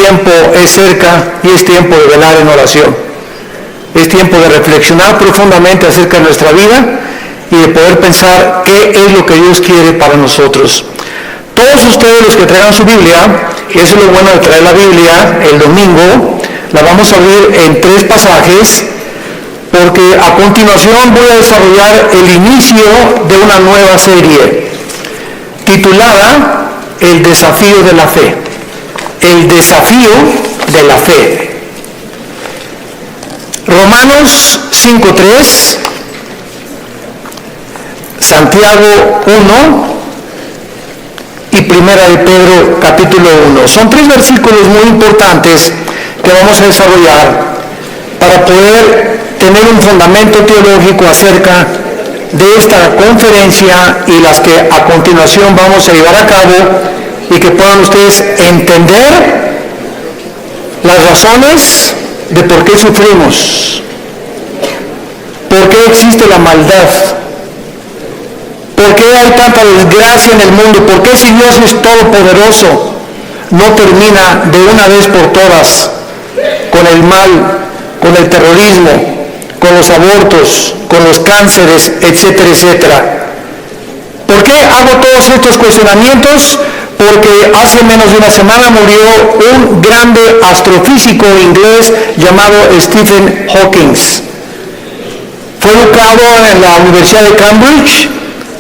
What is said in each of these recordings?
tiempo es cerca y es tiempo de velar en oración. Es tiempo de reflexionar profundamente acerca de nuestra vida y de poder pensar qué es lo que Dios quiere para nosotros. Todos ustedes los que traigan su Biblia, y eso es lo bueno de traer la Biblia el domingo, la vamos a abrir en 3 pasajes, porque a continuación voy a desarrollar el inicio de una nueva serie titulada El desafío de la fe. El desafío de la fe. Romanos 5:3, Santiago 1 y Primera de Pedro capítulo 1. Son 3 versículos muy importantes que vamos a desarrollar para poder tener un fundamento teológico acerca de esta conferencia y las que a continuación vamos a llevar a cabo, y que puedan ustedes entender las razones de por qué sufrimos, por qué existe la maldad, por qué hay tanta desgracia en el mundo, por qué si Dios es todopoderoso no termina de una vez por todas con el mal, con el terrorismo, con los abortos, con los cánceres, etcétera, etcétera. ¿Por qué hago todos estos cuestionamientos? Porque hace menos de una semana murió un grande astrofísico inglés llamado Stephen Hawking. Fue educado en la Universidad de Cambridge,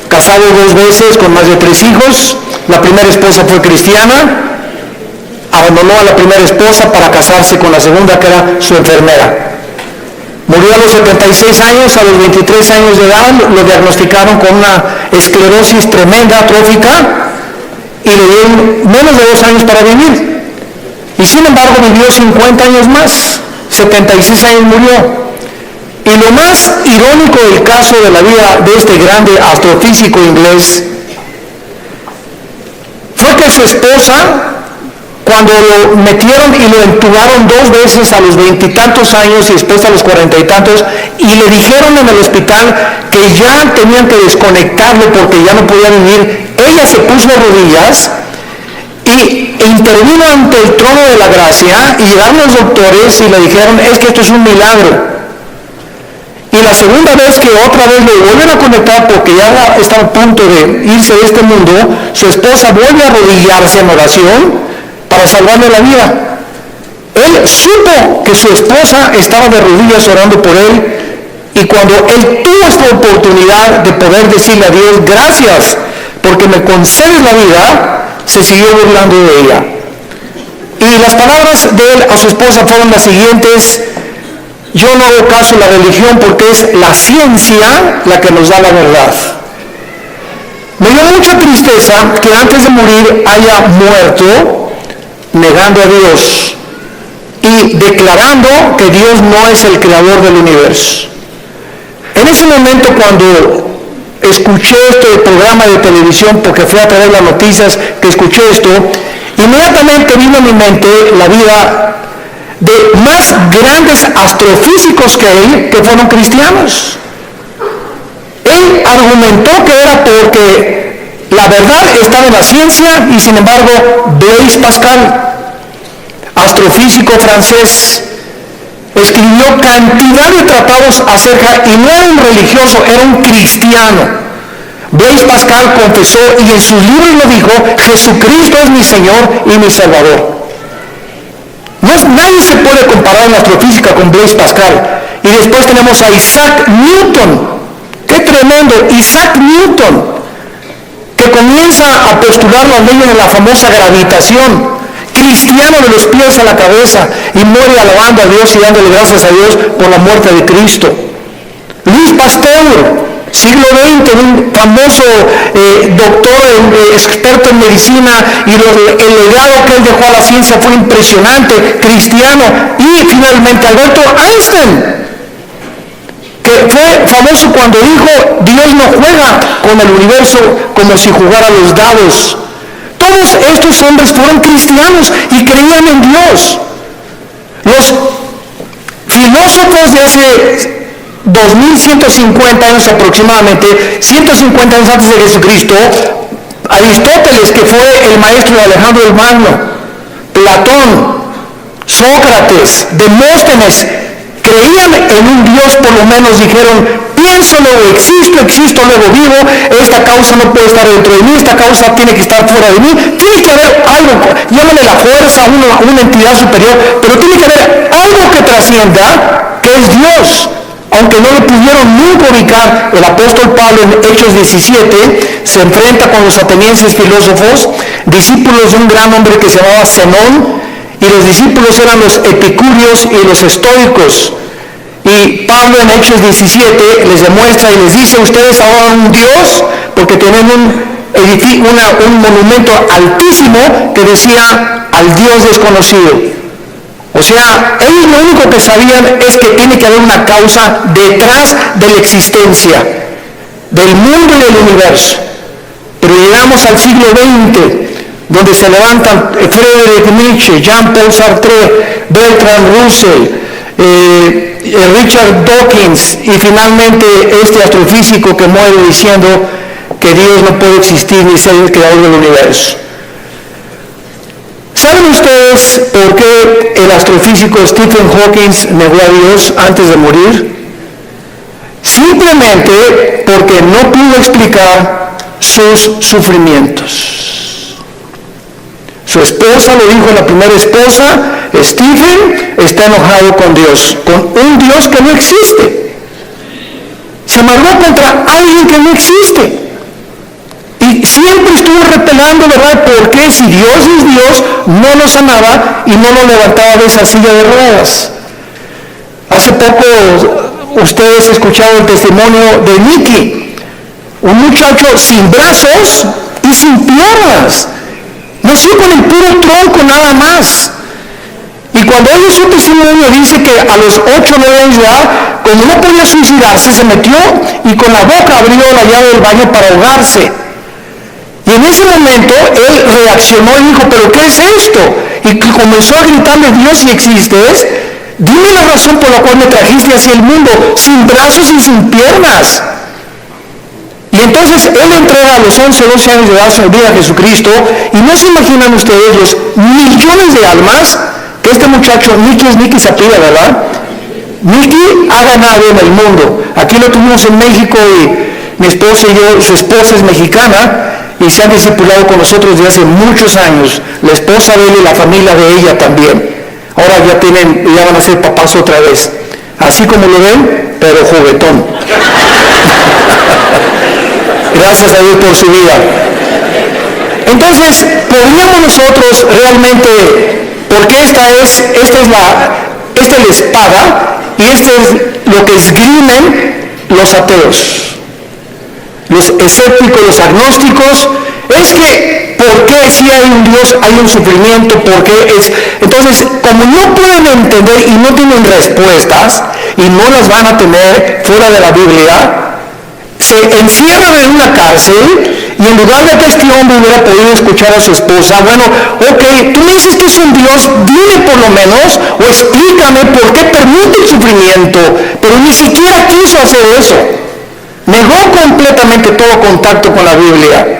casado 2 veces con más de 3 hijos. La primera esposa fue cristiana, abandonó a la primera esposa para casarse con la segunda, que era su enfermera. Murió a los 76 años, a los 23 años de edad lo diagnosticaron con una esclerosis tremenda, atrófica, y le dieron menos de 2 años para vivir. Y sin embargo vivió 50 años más, 76 años murió. Y lo más irónico del caso de la vida de este grande astrofísico inglés fue que su esposa, cuando lo metieron y lo entubaron 2 veces a los 20 y tantos años y después a los 40 y tantos, y le dijeron en el hospital que ya tenían que desconectarlo porque ya no podía vivir, ella se puso de rodillas y intervino ante el trono de la gracia, y llegaron los doctores y le dijeron: es que esto es un milagro. Y la segunda vez que otra vez lo vuelven a conectar porque ya está a punto de irse de este mundo, su esposa vuelve a arrodillarse en oración para salvarle la vida. Él supo que su esposa estaba de rodillas orando por él, y cuando él tuvo esta oportunidad de poder decirle a Dios: gracias porque me concedes la vida, se siguió burlando de ella. Y las palabras de él a su esposa fueron las siguientes: yo no hago caso a la religión porque es la ciencia la que nos da la verdad. Me dio mucha tristeza que antes de morir haya muerto negando a Dios y declarando que Dios no es el creador del universo. En ese momento, cuando escuché este programa de televisión, porque fui a traer las noticias que escuché esto, inmediatamente vino a mi mente la vida de más grandes astrofísicos que él, que fueron cristianos. Él argumentó que era porque la verdad estaba en la ciencia, y sin embargo Blaise Pascal, astrofísico francés, escribió cantidad de tratados acerca, y no era un religioso, era un cristiano. Blaise Pascal confesó, y en sus libros lo dijo: Jesucristo es mi Señor y mi Salvador. Nadie se puede comparar en la astrofísica con Blaise Pascal. Y después tenemos a Isaac Newton. ¡Qué tremendo! Isaac Newton, que comienza a postular las leyes de la famosa gravitación, cristiano de los pies a la cabeza, y muere alabando a Dios y dándole gracias a Dios por la muerte de Cristo. Louis Pasteur, siglo XX, un famoso doctor, experto en medicina, y el legado que él dejó a la ciencia fue impresionante, cristiano. Y finalmente Albert Einstein, que fue famoso cuando dijo: Dios no juega con el universo como si jugara los dados. Todos estos hombres fueron cristianos y creían en Dios. Los filósofos de hace 2150 años aproximadamente, 150 años antes de Jesucristo, Aristóteles, que fue el maestro de Alejandro el Magno, Platón, Sócrates, Demóstenes, creían en un Dios, por lo menos dijeron, pienso, luego existo, luego vivo, esta causa no puede estar dentro de mí, esta causa tiene que estar fuera de mí, tiene que haber algo, llámale la fuerza, una entidad superior, pero tiene que haber algo que trascienda, que es Dios. Aunque no lo pudieron nunca ubicar, el apóstol Pablo en Hechos 17 se enfrenta con los atenienses filósofos, discípulos de un gran hombre que se llamaba Zenón, y los discípulos eran los epicúreos y los estoicos. Y Pablo en Hechos 17 les demuestra y les dice, ustedes adoran un Dios porque tienen un monumento altísimo que decía al Dios desconocido. O sea, ellos lo único que sabían es que tiene que haber una causa detrás de la existencia del mundo y del universo. Pero llegamos al siglo XX, donde se levantan Friedrich Nietzsche, Jean-Paul Sartre, Bertrand Russell, Richard Dawkins y finalmente este astrofísico que muere diciendo que Dios no puede existir ni ser el creador del universo. ¿Saben ustedes por qué el astrofísico Stephen Hawking negó a Dios antes de morir? Simplemente porque no pudo explicar sus sufrimientos. Su esposa lo dijo, la primera esposa, Stephen está enojado con Dios, con un Dios que no existe. Se amargó contra alguien que no existe. Y siempre estuvo repelando, ¿verdad? Porque si Dios es Dios, no lo sanaba y no lo levantaba de esa silla de ruedas. Hace poco ustedes escucharon el testimonio de Nicky, un muchacho sin brazos y sin piernas. Nació con el puro tronco nada más. Y cuando oye su testimonio dice que a los 8 o 9 años de edad, cuando no podía suicidarse, se metió y con la boca abrió la llave del baño para ahogarse. Y en ese momento él reaccionó y dijo, ¿pero qué es esto? Y comenzó a gritarle, Dios, si existes, dime la razón por la cual me trajiste hacia el mundo, sin brazos y sin piernas. Y entonces él entrega a los 11, 12 años de edad su vida a Jesucristo, y no se imaginan ustedes los millones de almas que este muchacho, Nicky se apellida, ¿verdad? Nicky ha ganado en el mundo. Aquí lo tuvimos en México y mi esposa y yo, su esposa es mexicana, y se han discipulado con nosotros desde hace muchos años. La esposa de él y la familia de ella también. Ahora ya van a ser papás otra vez. Así como lo ven, pero juguetón. Gracias a Dios por su vida. Entonces, podríamos nosotros realmente, porque esta es la espada, y esto es lo que esgrimen los ateos. Los escépticos, los agnósticos, es que ¿por qué si hay un Dios hay un sufrimiento? ¿Por qué es? Entonces, como no pueden entender y no tienen respuestas, y no las van a tener fuera de la Biblia, se encierran en una cárcel, y en lugar de que este hombre hubiera podido escuchar a su esposa, bueno, ok, tú me dices que es un Dios, dime por lo menos, o explícame por qué permite el sufrimiento, pero ni siquiera quiso hacer eso. Negó completamente todo contacto con la Biblia.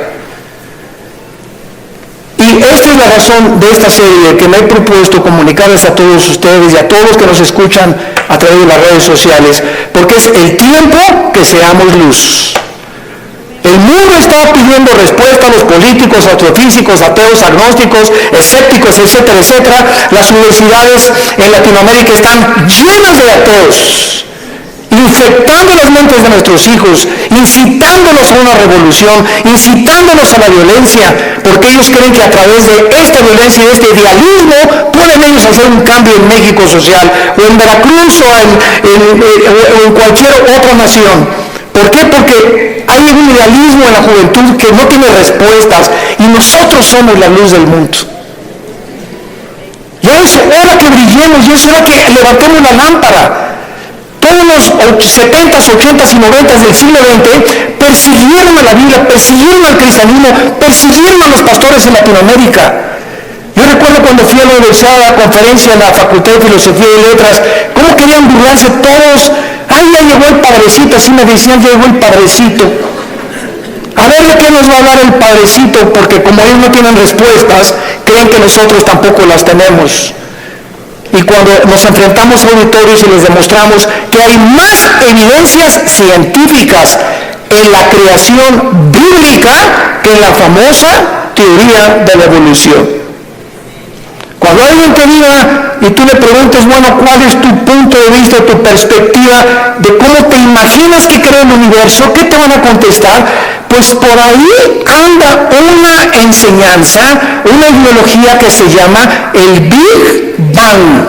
Y esta es la razón de esta serie que me he propuesto comunicarles a todos ustedes y a todos los que nos escuchan a través de las redes sociales, porque es el tiempo que seamos luz. El mundo está pidiendo respuesta a los políticos, astrofísicos, ateos, agnósticos, escépticos, etcétera, etcétera. Las universidades en Latinoamérica están llenas de ateos, infectando las mentes de nuestros hijos, incitándolos a una revolución, incitándolos a la violencia, porque ellos creen que a través de esta violencia y de este idealismo pueden ellos hacer un cambio en México social, o en Veracruz, o en cualquier otra nación. ¿Por qué? Porque hay un idealismo en la juventud que no tiene respuestas, y nosotros somos la luz del mundo. Ya es hora que brillemos, ya es hora que levantemos la lámpara. Todos los 70s, 80s y 90s del siglo XX persiguieron a la Biblia, persiguieron al cristianismo, persiguieron a los pastores en Latinoamérica. Yo recuerdo cuando fui a la universidad a la conferencia en la Facultad de Filosofía y Letras, cómo querían burlarse todos. ¡Ay, ya llegó el padrecito! Así me decían, ya llegó el padrecito. A ver de qué nos va a hablar el padrecito, porque como ellos no tienen respuestas, creen que nosotros tampoco las tenemos. y cuando nos enfrentamos a auditorios y les demostramos que hay más evidencias científicas en la creación bíblica que en la famosa teoría de la evolución. Cuando alguien te diga y tú le preguntes, bueno, ¿cuál es tu punto de vista, tu perspectiva de cómo te imaginas que crea el universo? ¿Qué te van a contestar? Pues por ahí anda una enseñanza, una ideología que se llama el Big Bang,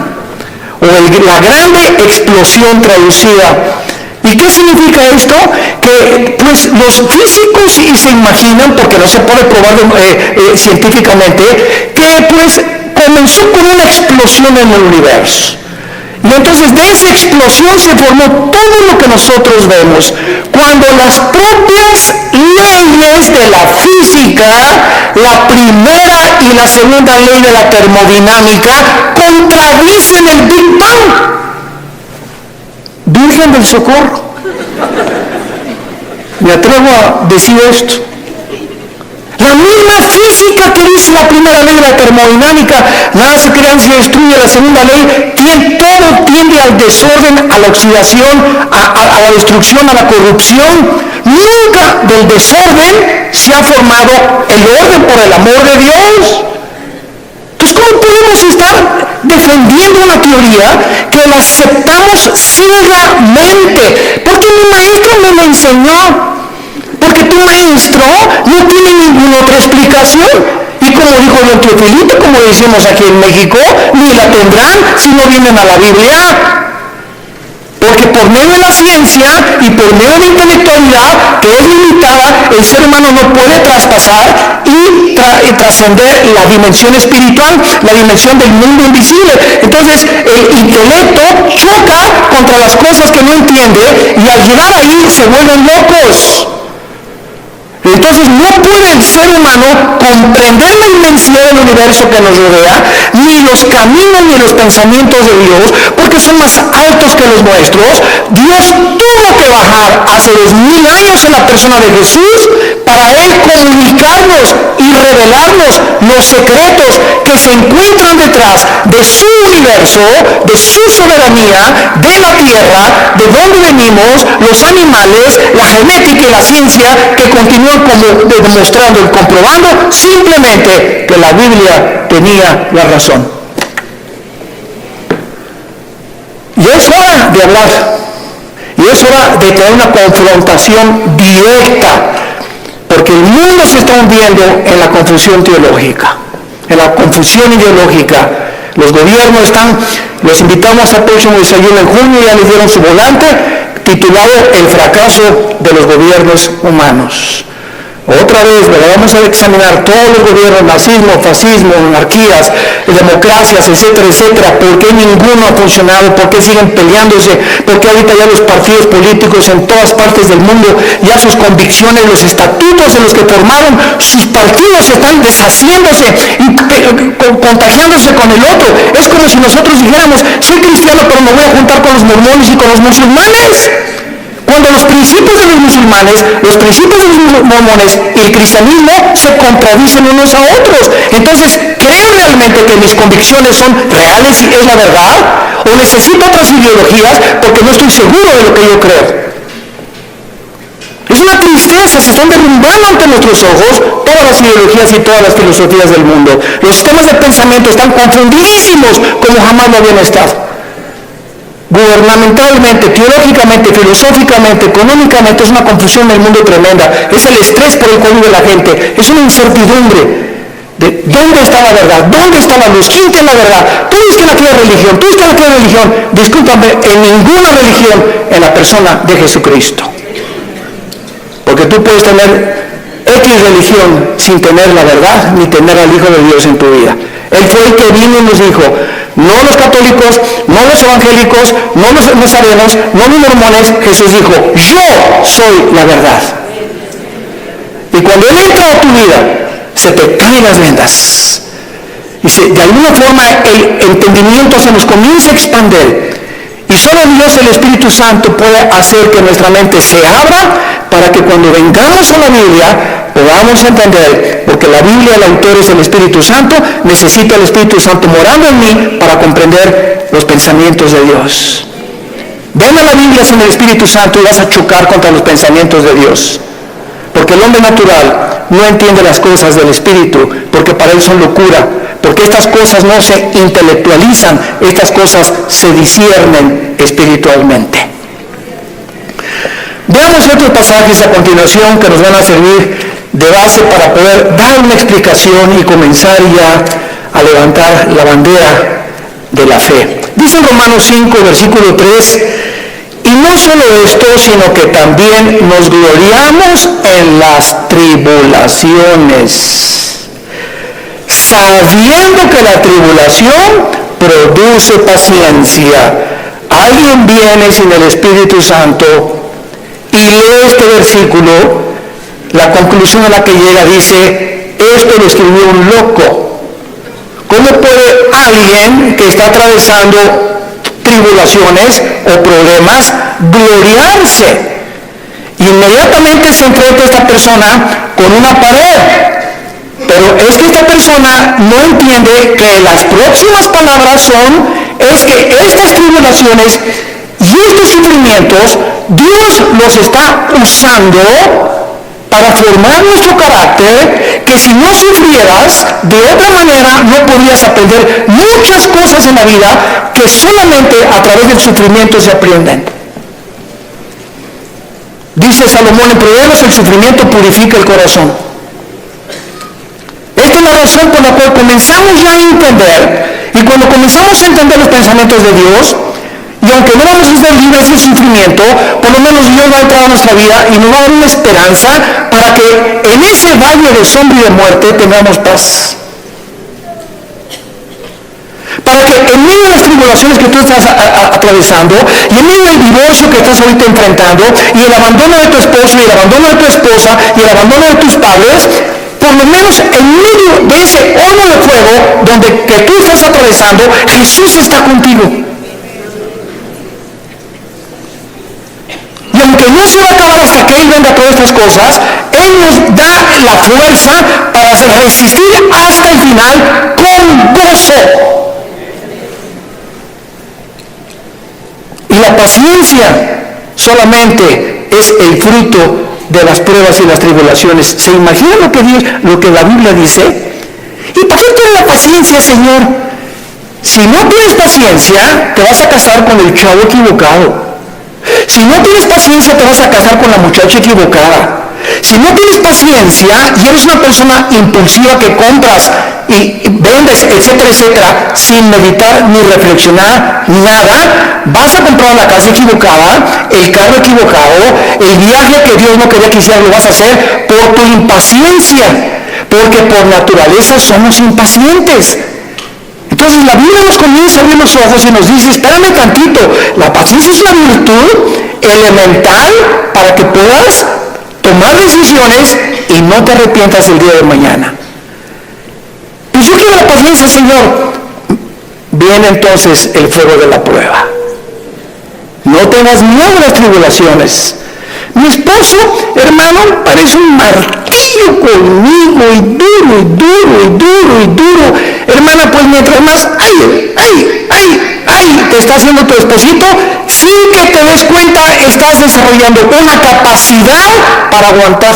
o la grande explosión traducida. ¿Y qué significa esto? Que pues los físicos se imaginan, porque no se puede probar científicamente, que pues comenzó con una explosión en el universo. Y entonces de esa explosión se formó todo lo que nosotros vemos. Cuando las propias leyes de la física, la primera y la segunda ley de la termodinámica, contradicen el Big Bang. Virgen del Socorro. Me atrevo a decir esto. La misma física que dice la primera ley de la termodinámica, nada se crea ni se destruye, la segunda ley, todo tiende al desorden, a la oxidación, a la destrucción, a la corrupción. Nunca del desorden se ha formado el orden, por el amor de Dios. Entonces, ¿cómo podemos estar defendiendo una teoría que la aceptamos ciegamente? Porque mi maestro me lo enseñó. Porque tu maestro no tiene ninguna otra explicación. Y como dijo don Teofilito, como decimos aquí en México, ni la tendrán si no vienen a la Biblia. Porque por medio de la ciencia y por medio de la intelectualidad, que es limitada, el ser humano no puede traspasar y trascender la dimensión espiritual, la dimensión del mundo invisible. Entonces, el intelecto choca contra las cosas que no entiende y al llegar ahí se vuelven locos. Entonces no puede el ser humano comprender la inmensidad del universo que nos rodea, ni los caminos ni los pensamientos de Dios, porque son más altos que los nuestros. Dios tuvo que bajar hace 2000 años en la persona de Jesús para Él comunicarnos y revelarnos los secretos que se encuentran detrás de su universo, de su soberanía, de la tierra, de dónde venimos, los animales, la genética y la ciencia que continúan como demostrando y comprobando simplemente que la Biblia tenía la razón. Y es hora de hablar, y es hora de tener una confrontación directa, porque el mundo se está hundiendo en la confusión teológica, en la confusión ideológica. Los gobiernos los invitamos al próximo desayuno en junio, ya les dieron su volante titulado El fracaso de los gobiernos humanos. Otra vez, ¿verdad? Vamos a examinar todos los gobiernos, nazismo, fascismo, monarquías, democracias, etcétera, etcétera. ¿Por qué ninguno ha funcionado? ¿Por qué siguen peleándose? ¿Por qué ahorita ya los partidos políticos en todas partes del mundo, ya sus convicciones, los estatutos de los que formaron sus partidos están deshaciéndose y contagiándose con el otro? Es como si nosotros dijéramos, soy cristiano pero me voy a juntar con los mormones y con los musulmanes. Cuando los principios de los musulmanes, los principios de los mormones y el cristianismo se contradicen unos a otros. Entonces, ¿creo realmente que mis convicciones son reales y es la verdad? ¿O necesito otras ideologías porque no estoy seguro de lo que yo creo? Es una tristeza, se están derrumbando ante nuestros ojos todas las ideologías y todas las filosofías del mundo. Los sistemas de pensamiento están confundidísimos como jamás lo habían estado. Gubernamentalmente, teológicamente, filosóficamente, económicamente, es una confusión del mundo tremenda. Es el estrés por el cual vive la gente. Es una incertidumbre de dónde está la verdad, dónde está la luz, quién tiene la verdad. Tú dices que la tuya religión, tú dices que la tuya religión. Discúlpame, en ninguna religión, en la persona de Jesucristo. Porque tú puedes tener X religión sin tener la verdad, ni tener al Hijo de Dios en tu vida. Él fue el que vino y nos dijo, no los católicos, no los evangélicos, no los nazarenos, no los mormones. Jesús dijo, yo soy la verdad. Y cuando Él entra a tu vida, se te caen las vendas. Y de alguna forma el entendimiento se nos comienza a expandir. Y solo Dios, el Espíritu Santo, puede hacer que nuestra mente se abra para que cuando vengamos a la Biblia podamos entender, porque la Biblia, el autor es el Espíritu Santo, necesito el Espíritu Santo morando en mí para comprender los pensamientos de Dios. Ven a la Biblia sin el Espíritu Santo y vas a chocar contra los pensamientos de Dios. Porque el hombre natural no entiende las cosas del Espíritu, porque para él son locura, porque estas cosas no se intelectualizan, estas cosas se disciernen espiritualmente. Veamos otros pasajes a continuación que nos van a servir de base para poder dar una explicación y comenzar ya a levantar la bandera de la fe. Dice en Romanos 5, versículo 3, y no solo esto, sino que también nos gloriamos en las tribulaciones, sabiendo que la tribulación produce paciencia. Alguien viene sin el Espíritu Santo y lee este versículo, la conclusión a la que llega dice, esto lo escribió un loco. ¿Cómo puede alguien que está atravesando tribulaciones o problemas gloriarse? Inmediatamente se enfrenta esta persona con una pared. Pero es que esta persona no entiende que las próximas palabras es que estas tribulaciones y estos sufrimientos, Dios los está usando para formar nuestro carácter, que si no sufrieras, de otra manera no podrías aprender muchas cosas en la vida que solamente a través del sufrimiento se aprenden. Dice Salomón en Proverbios, el sufrimiento purifica el corazón. Esta es la razón por la cual comenzamos ya a entender, y cuando comenzamos a entender los pensamientos de Dios, y aunque no vamos a ser libres del sufrimiento, por lo menos Dios va a entrar a nuestra vida y nos va a dar una esperanza para que en ese valle de sombra y de muerte tengamos paz. Para que en medio de las tribulaciones que tú estás atravesando, y en medio del divorcio que estás ahorita enfrentando, y el abandono de tu esposo, y el abandono de tu esposa, y el abandono de tus padres, por lo menos en medio de ese horno de fuego que tú estás atravesando, Jesús está contigo. Y aunque no se va a acabar hasta que Él venga a todas estas cosas, Él nos da la fuerza para resistir hasta el final con gozo. Y la paciencia solamente es el fruto de las pruebas y las tribulaciones. ¿Se imagina lo que la Biblia dice? ¿Y para qué quiere la paciencia, Señor? Si no tienes paciencia, te vas a casar con el chavo equivocado. Si no tienes paciencia, te vas a casar con la muchacha equivocada. Si no tienes paciencia y eres una persona impulsiva que compras y vendes, etcétera, etcétera, sin meditar ni reflexionar nada, vas a comprar la casa equivocada, el carro equivocado, el viaje que Dios no quería que hicieras lo vas a hacer por tu impaciencia, porque por naturaleza somos impacientes. Entonces la Biblia nos comienza a abrir los ojos y nos dice, espérame tantito, la paciencia es una virtud elemental para que puedas tomar decisiones y no te arrepientas el día de mañana. Pues yo quiero la paciencia, Señor. Viene entonces el fuego de la prueba. No tengas miedo a las tribulaciones. Mi esposo, hermano, parece un martillo conmigo, y duro, y duro, y duro, y duro. Hermana, pues mientras más, te está haciendo tu esposito, sin que te des cuenta, estás desarrollando una capacidad para aguantar.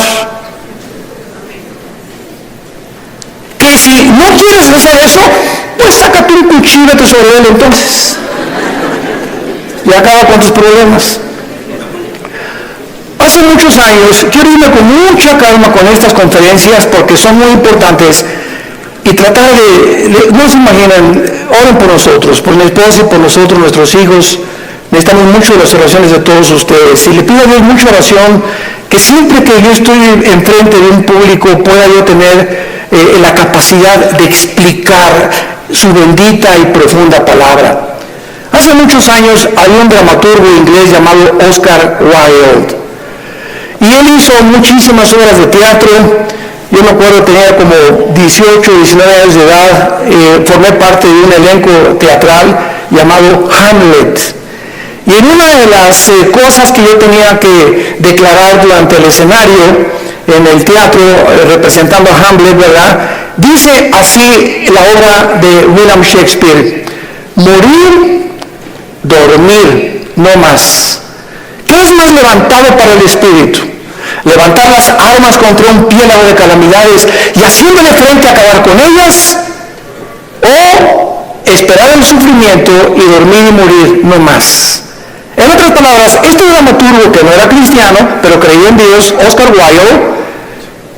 Que si no quieres hacer eso, pues sácate un cuchillo de tu sobre él entonces. Y acaba con tus problemas. Hace muchos años, quiero irme con mucha calma con estas conferencias porque son muy importantes y tratar no se imaginan, oren por nosotros, por mi esposa y por nosotros, nuestros hijos. Necesitamos mucho de las oraciones de todos ustedes y le pido a Dios mucha oración, que siempre que yo estoy enfrente de un público pueda yo tener la capacidad de explicar su bendita y profunda palabra. Hace muchos años había un dramaturgo inglés llamado Oscar Wilde. Y él hizo muchísimas obras de teatro. Yo me acuerdo, tenía como 18 o 19 años de edad, formé parte de un elenco teatral llamado Hamlet. Y en una de las cosas que yo tenía que declarar durante el escenario, en el teatro representando a Hamlet, ¿verdad? Dice así la obra de William Shakespeare: morir, dormir, no más. ¿Qué es más levantado para el espíritu? ¿Levantar las armas contra un piélago de calamidades y haciéndole frente a acabar con ellas? ¿O esperar el sufrimiento y dormir y morir no más? En otras palabras, este dramaturgo que no era cristiano, pero creía en Dios, Oscar Wilde,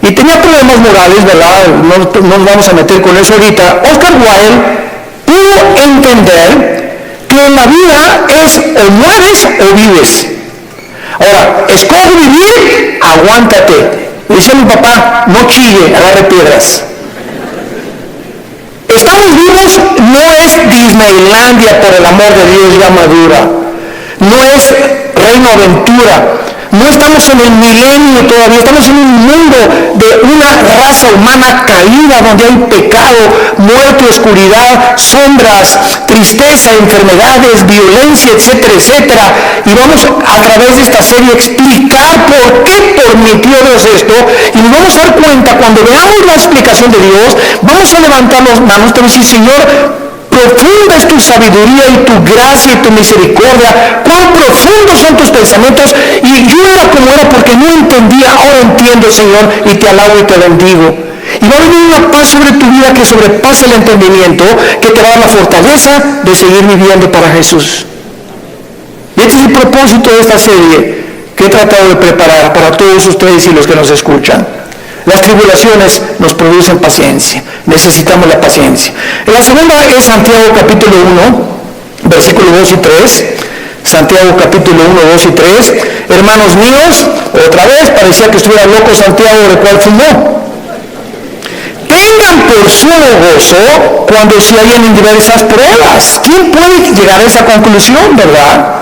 y tenía problemas morales, ¿verdad? No nos vamos a meter con eso ahorita. Oscar Wilde pudo entender que en la vida es o mueres o vives. Ahora, escoge vivir, aguántate. Dice mi papá, no chille, agarre piedras. Estamos vivos no es Disneylandia, por el amor de Dios, ya madura. No es Reino Aventura. No estamos en el milenio todavía, estamos en un mundo de una raza humana caída, donde hay pecado, muerte, oscuridad, sombras, tristeza, enfermedades, violencia, etcétera, etcétera. Y vamos a través de esta serie a explicar por qué permitió Dios esto, y nos vamos a dar cuenta, cuando veamos la explicación de Dios, vamos a levantar las manos y decir: Señor, profunda es tu sabiduría y tu gracia y tu misericordia, cuán profundos son tus pensamientos, y yo era como era porque no entendía, ahora entiendo, Señor, y te alabo y te bendigo. Y va a venir una paz sobre tu vida que sobrepasa el entendimiento, que te va a dar la fortaleza de seguir viviendo para Jesús. Y este es el propósito de esta serie que he tratado de preparar para todos ustedes y los que nos escuchan. Las tribulaciones nos producen paciencia, necesitamos la paciencia. La segunda es Santiago capítulo 1, versículos 2 y 3. Santiago capítulo 1, 2 y 3. Hermanos míos, otra vez parecía que estuviera loco Santiago, de cual fumó. Tengan por sumo gozo cuando se hallan en diversas pruebas. ¿Quién puede llegar a esa conclusión, verdad?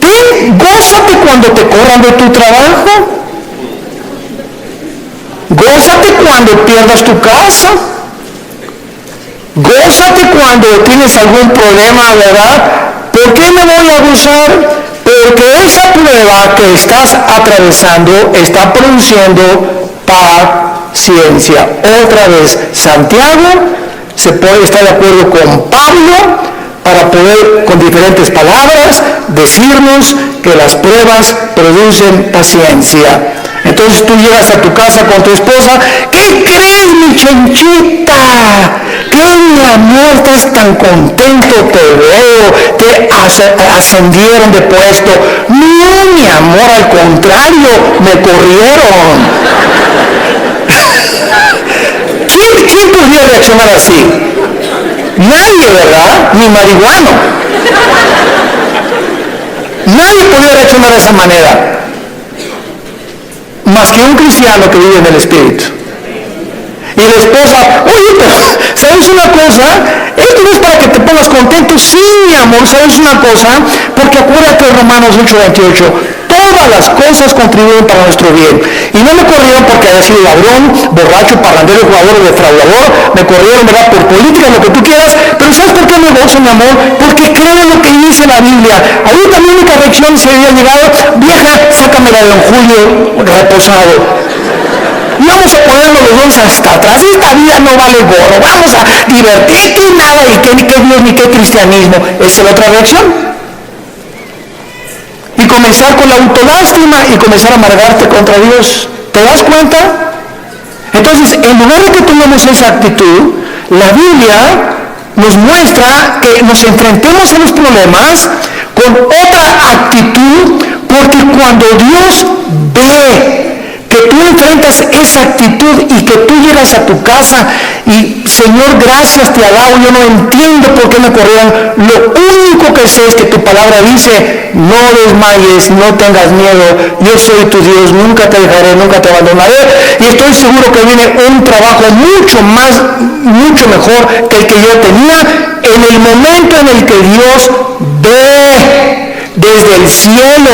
Gózate cuando te corran de tu trabajo. Gózate cuando pierdas tu casa. Gózate cuando tienes algún problema, ¿verdad? ¿Por qué me voy a gozar? Porque esa prueba que estás atravesando está produciendo paciencia. Otra vez, Santiago se puede estar de acuerdo con Pablo para poder, con diferentes palabras, decirnos que las pruebas producen paciencia. Entonces tú llegas a tu casa con tu esposa: ¿qué crees, mi chanchita? ¿Qué, mi amor, estás tan contento? Te veo, te ascendieron de puesto. No, mi amor, al contrario, me corrieron. ¿Quién podría reaccionar así? Nadie, ¿verdad? Ni marihuano. Nadie podría reaccionar de esa manera, más que un cristiano que vive en el Espíritu. Y la esposa: oye, pero ¿sabes una cosa? Esto no es para que te pongas contento. Sí, mi amor, ¿sabes una cosa? Porque acuérdate de Romanos 8:28. Todas las cosas contribuyen para nuestro bien. Y no me corrieron porque haya sido ladrón, borracho, parrandero, jugador o defraudador. Me corrieron, ¿verdad?, por política, lo que tú quieras. Pero ¿sabes por qué me gozo, mi amor? Porque creo en lo que dice la Biblia. Ahorita mi única reacción sería llegado: vieja, sácame la de don Julio reposado. Y vamos a ponernos los dos hasta atrás. Esta vida no vale gorro. Vamos a divertirte y nada. Y qué Dios ni qué cristianismo. Esa es la otra reacción. Y comenzar con la autolástima y comenzar a amargarte contra Dios. ¿Te das cuenta? Entonces, en lugar de que tengamos esa actitud, la Biblia nos muestra que nos enfrentemos a los problemas con otra actitud, porque cuando Dios ve que tú enfrentas esa actitud y que tú llegas a tu casa y: Señor, gracias, te alabo, yo no entiendo por qué me corrieron, lo único que sé es que tu palabra dice: no desmayes, no tengas miedo, yo soy tu Dios, nunca te dejaré, nunca te abandonaré. Y estoy seguro que viene un trabajo mucho mejor que el que yo tenía, en el momento en el que Dios ve desde el cielo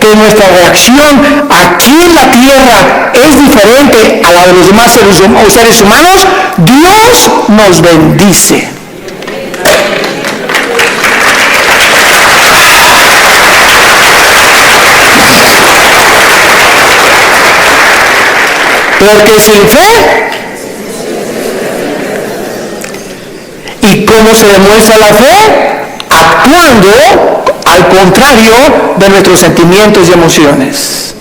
que nuestra reacción aquí en la tierra es diferente a la de los demás seres humanos. Dios nos bendice. Porque sin fe. ¿Y cómo se demuestra la fe? Actuando al contrario de nuestros sentimientos y emociones.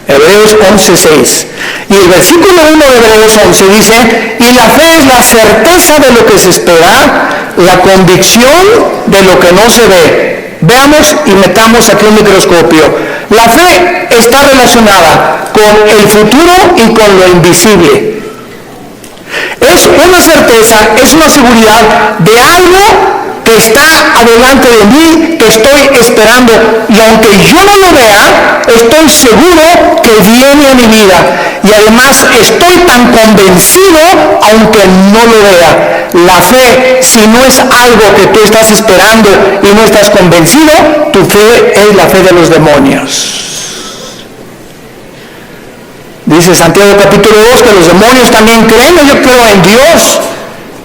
Hebreos 11:6. Y el versículo 1 de Hebreos 11 dice, y la fe es la certeza de lo que se espera, la convicción de lo que no se ve. Veamos y metamos aquí un microscopio. La fe está relacionada con el futuro y con lo invisible. Es una certeza, es una seguridad de algo que está adelante de mí, que estoy esperando, y aunque yo no lo vea, estoy seguro que viene a mi vida, y además estoy tan convencido aunque no lo vea. La fe, si no es algo que tú estás esperando y no estás convencido, tu fe es la fe de los demonios. Dice Santiago capítulo 2 que los demonios también creen. Yo creo en Dios.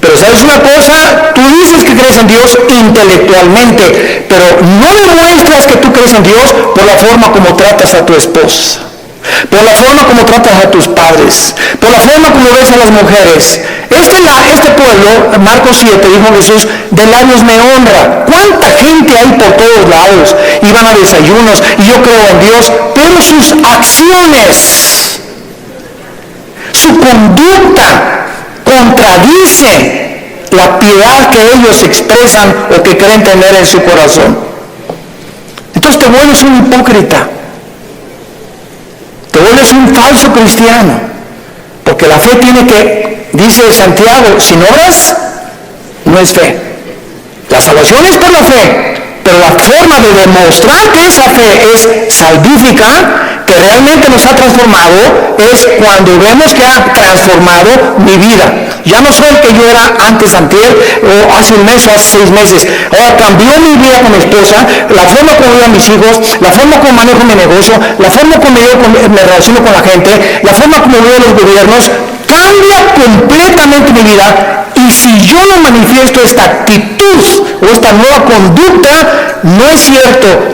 Pero ¿sabes una cosa? Tú dices que crees en Dios intelectualmente, pero no demuestras que tú crees en Dios por la forma como tratas a tu esposa, por la forma como tratas a tus padres, por la forma como ves a las mujeres. Este pueblo, Marcos 7, dijo Jesús, de labios me honra. ¿Cuánta gente hay por todos lados? Iban a desayunos y yo creo en Dios, pero sus acciones, su conducta contradice la piedad que ellos expresan o que creen tener en su corazón. Entonces te vuelves un hipócrita, te vuelves un falso cristiano, porque la fe tiene que, dice Santiago, sin obras no es fe. La salvación es por la fe, pero la forma de demostrar que esa fe es salvífica, que realmente nos ha transformado, es cuando vemos que ha transformado mi vida. Ya no soy el que yo era antes, antier, o hace un mes o hace 6 meses. Ahora cambió mi vida con mi esposa, la forma como veo a mis hijos, la forma como manejo mi negocio, la forma como me relaciono con la gente, la forma como veo los gobiernos, cambia completamente mi vida. Y si yo no manifiesto esta actitud o esta nueva conducta, no es cierto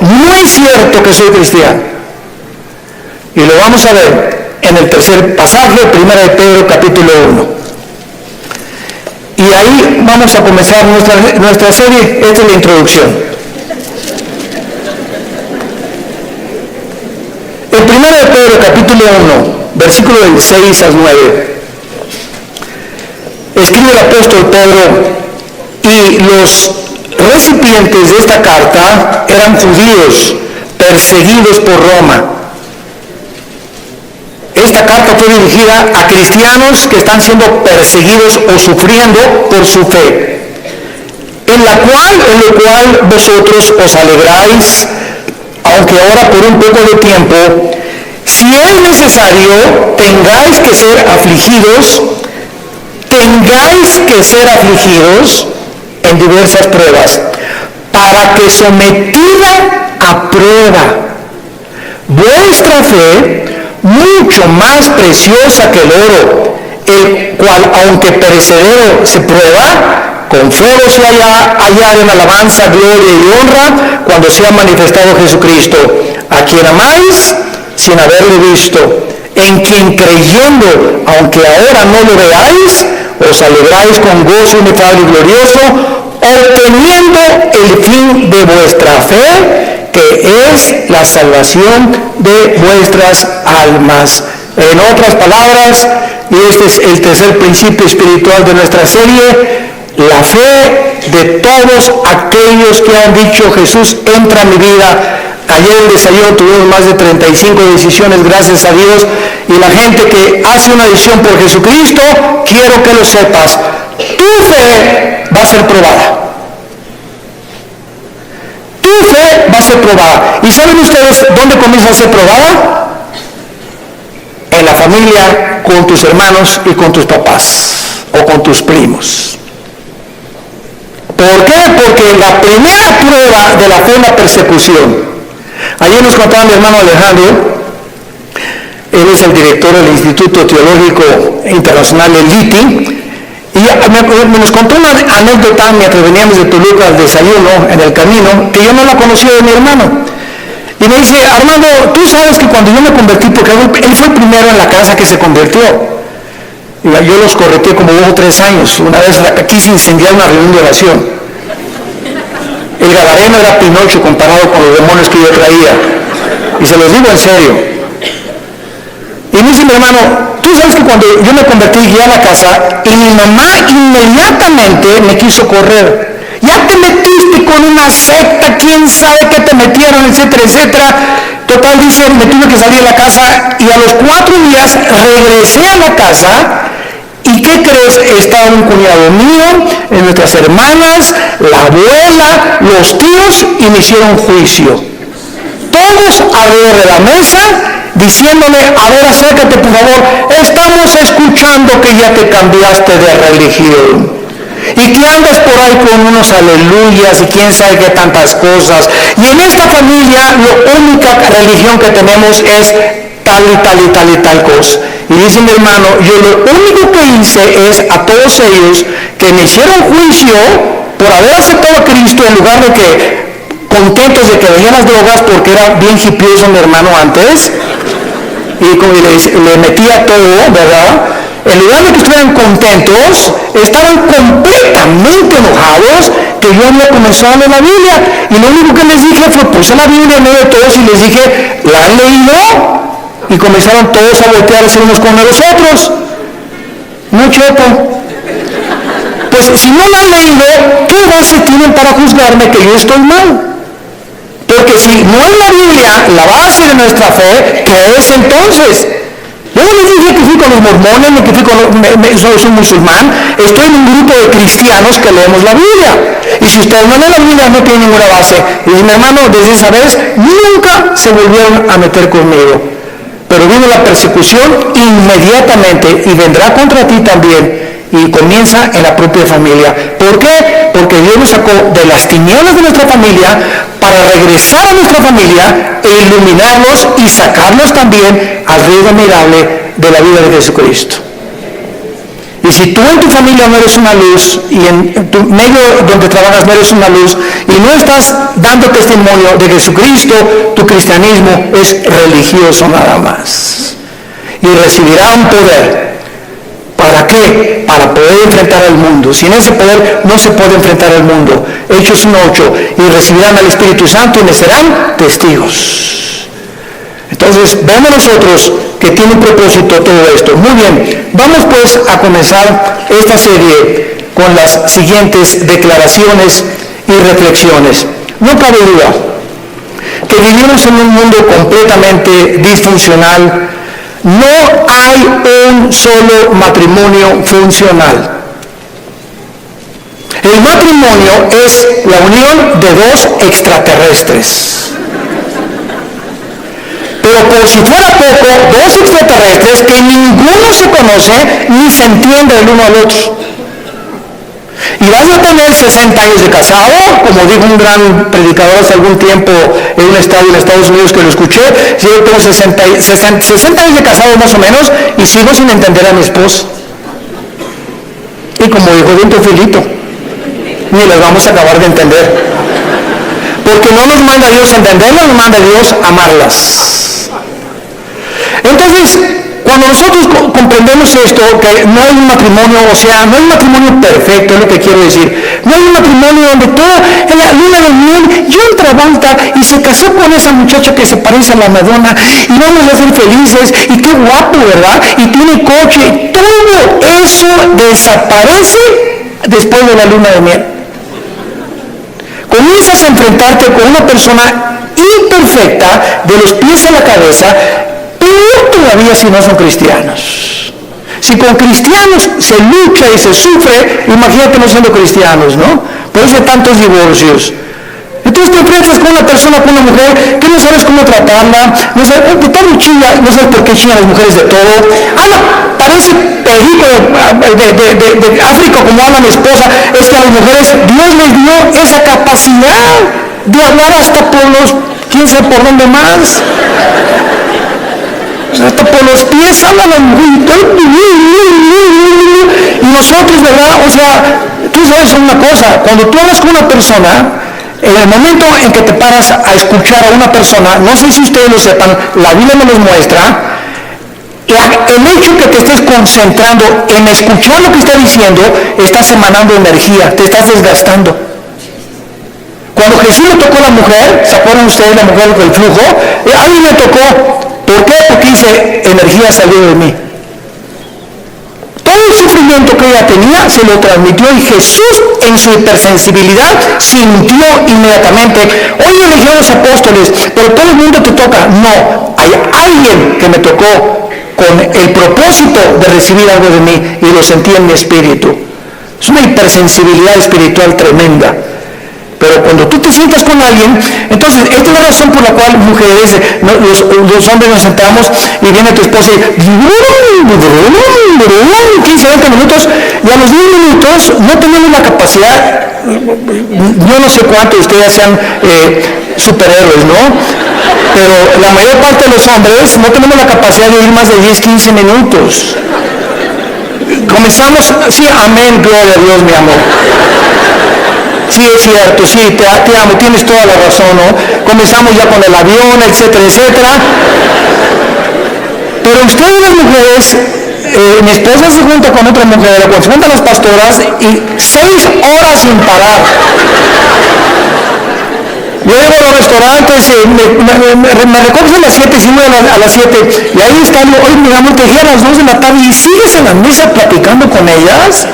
que soy cristiano. Y lo vamos a ver en el tercer pasaje, 1 de Pedro capítulo 1. Y ahí vamos a comenzar nuestra serie. Esta es la introducción. El 1 de Pedro capítulo 1, versículo del 6 al 9. Escribe el apóstol Pedro, y los recipientes de esta carta eran judíos perseguidos por Roma. Esta carta fue dirigida a cristianos que están siendo perseguidos o sufriendo por su fe, en lo cual vosotros os alegráis, aunque ahora por un poco de tiempo, si es necesario, tengáis que ser afligidos en diversas pruebas, para que sometida a prueba vuestra fe, mucho más preciosa que el oro, el cual aunque perecedero se prueba, con fuego se hallar en alabanza, gloria y honra cuando sea manifestado Jesucristo, a quien amáis sin haberle visto, en quien creyendo, aunque ahora no lo veáis, os alegráis con gozo inefable y glorioso, obteniendo el fin de vuestra fe, que es la salvación de vuestras almas. En otras palabras, y este es el tercer principio espiritual de nuestra serie, la fe de todos aquellos que han dicho: Jesús, entra en mi vida. Ayer en el desayuno tuvimos más de 35 decisiones, gracias a Dios, y la gente que hace una decisión por Jesucristo, quiero que lo sepas, tu fe va a ser probada. Tu fe va a ser probada. ¿Y saben ustedes dónde comienza a ser probada? En la familia, con tus hermanos y con tus papás o con tus primos. ¿Por qué? Porque la primera prueba de la fe es la persecución. Ayer nos contaba mi hermano Alejandro, él es el director del Instituto Teológico Internacional, el ITI, y nos contó una anécdota mientras veníamos de Toluca al desayuno en el camino, que yo no la conocía de mi hermano. Y me dice, Armando, tú sabes que cuando yo me convertí, porque él fue el primero en la casa que se convirtió, yo los correteé como 2 o 3 años, una vez quise incendiar una reunión de oración. El gadareno era Pinocho comparado con los demonios que yo traía, y se los digo en serio. Y me dice mi hermano, tú sabes que cuando yo me convertí llegué a la casa y mi mamá inmediatamente me quiso correr. Ya te metiste con una secta, quién sabe qué te metieron, etcétera, etcétera. Total, dice, me tuve que salir de la casa y a los 4 días regresé a la casa. ¿Y qué crees? Estaba un cuñado mío, nuestras hermanas, la abuela, los tíos, y me hicieron juicio. Todos alrededor de la mesa, diciéndome, a ver, acércate por favor, estamos escuchando que ya te cambiaste de religión. Y que andas por ahí con unos aleluyas y quién sabe qué tantas cosas. Y en esta familia la única religión que tenemos es tal y tal y tal y tal cosa. Y dice mi hermano, yo lo único que hice es a todos ellos que me hicieron juicio por haber aceptado a Cristo en lugar de que contentos de que dejé las drogas porque era bien hipioso mi hermano antes y como le metía todo, ¿verdad? En lugar de que estuvieran contentos, estaban completamente enojados que yo había comenzado a leer la Biblia. Y lo único que les dije fue, puse la Biblia en medio de todos y les dije, ¿la han leído? Y comenzaron todos a voltearse unos con los otros. No, cheto. Pues si no la han leído, ¿qué base tienen para juzgarme que yo estoy mal? Porque si no es la Biblia la base de nuestra fe, ¿qué es entonces? Yo no les dije que fui con los mormones, ni que fui con soy musulmán, estoy en un grupo de cristianos que leemos la Biblia. Y si ustedes no leen la Biblia, no tienen ninguna base. Y mi hermano, desde esa vez, nunca se volvieron a meter conmigo. Pero vino la persecución inmediatamente y vendrá contra ti también. Y comienza en la propia familia. ¿Por qué? Porque Dios nos sacó de las tinieblas de nuestra familia para regresar a nuestra familia e iluminarlos y sacarlos también al río admirable de la vida de Jesucristo. Y si tú en tu familia no eres una luz y en tu medio donde trabajas no eres una luz y no estás dando testimonio de Jesucristo, tu cristianismo es religioso nada más. Y recibirá un poder. ¿Para qué? Para poder enfrentar al mundo. Sin ese poder no se puede enfrentar al mundo. Hechos 1:8. Y recibirán al Espíritu Santo y me serán testigos. Entonces, veamos nosotros que tiene un propósito todo esto. Muy bien, vamos pues a comenzar esta serie con las siguientes declaraciones y reflexiones. No cabe duda que vivimos en un mundo completamente disfuncional. No hay un solo matrimonio funcional. El matrimonio es la unión de 2 extraterrestres. Pero por si fuera poco, 2 extraterrestres que ninguno se conoce ni se entiende el uno al otro. Y vas a tener 60 años de casado, como dijo un gran predicador hace algún tiempo en un estadio en Estados Unidos que lo escuché. Yo tengo 60 años de casado más o menos y sigo sin entender a mi esposa. Y como dijo Dito Filito, ni las vamos a acabar de entender. Porque no nos manda Dios a entenderlas, nos manda Dios a amarlas. Entonces, cuando nosotros comprendemos esto, que no hay un matrimonio, o sea, no hay un matrimonio perfecto, es lo que quiero decir. No hay un matrimonio donde toda en la luna de miel, John Travolta y se casó con esa muchacha que se parece a la Madonna y vamos a ser felices y qué guapo, ¿verdad? Y tiene coche. Todo eso desaparece después de la luna de miel. Comienzas a enfrentarte con una persona imperfecta de los pies a la cabeza, peor todavía si no son cristianos. Si con cristianos se lucha y se sufre, imagínate no siendo cristianos, ¿no? Por eso hay tantos divorcios. Entonces te enfrentas con una persona, con una mujer, que no sabes cómo tratarla, no sabes, está muy chilla, no sabes por qué chillan las mujeres de todo. Parece perrito de África como habla mi esposa, es que a las mujeres Dios les dio esa capacidad de hablar hasta por los, quién sabe por dónde más. Hasta por los pies hablan las mujeres. Y nosotros, ¿verdad? O sea, tú sabes una cosa, cuando tú hablas con una persona, En el momento en que te paras a escuchar a una persona, no sé si ustedes lo sepan, la Biblia nos muestra, el hecho que te estés concentrando en escuchar lo que está diciendo, estás emanando energía, te estás desgastando. Cuando Jesús le tocó a la mujer, ¿se acuerdan ustedes la mujer del flujo? A mí me tocó. ¿Por qué? Porque dice, energía salió de mí. Todo el sufrimiento que ella tenía se lo transmitió y Jesús en su hipersensibilidad sintió inmediatamente. Hoy eligió a los apóstoles, pero todo el mundo te toca. No, hay alguien que me tocó con el propósito de recibir algo de mí y lo sentí en mi espíritu. Es una hipersensibilidad espiritual tremenda. Pero cuando tú te sientas con alguien, entonces esta es la razón por la cual mujeres, los hombres nos sentamos y viene tu esposa y 15, 20 minutos, y a los 10 minutos no tenemos la capacidad, yo no sé cuántos ustedes sean superhéroes, ¿no? Pero la mayor parte de los hombres no tenemos la capacidad de ir más de 10, 15 minutos. Comenzamos, sí, amén, gloria a Dios, mi amor. Sí, es cierto, sí, te amo, tienes toda la razón, ¿no? Comenzamos ya con el avión, etcétera, etcétera. Pero ustedes las mujeres, mi esposa se junta con otra mujer, cuando se juntan las pastoras, y 6 horas sin parar. Yo llego a los restaurantes, me recogen a las 7, si voy a las 7, y ahí están, hoy mi amor, te dije a las 2 de la tarde, y sigues en la mesa platicando con ellas.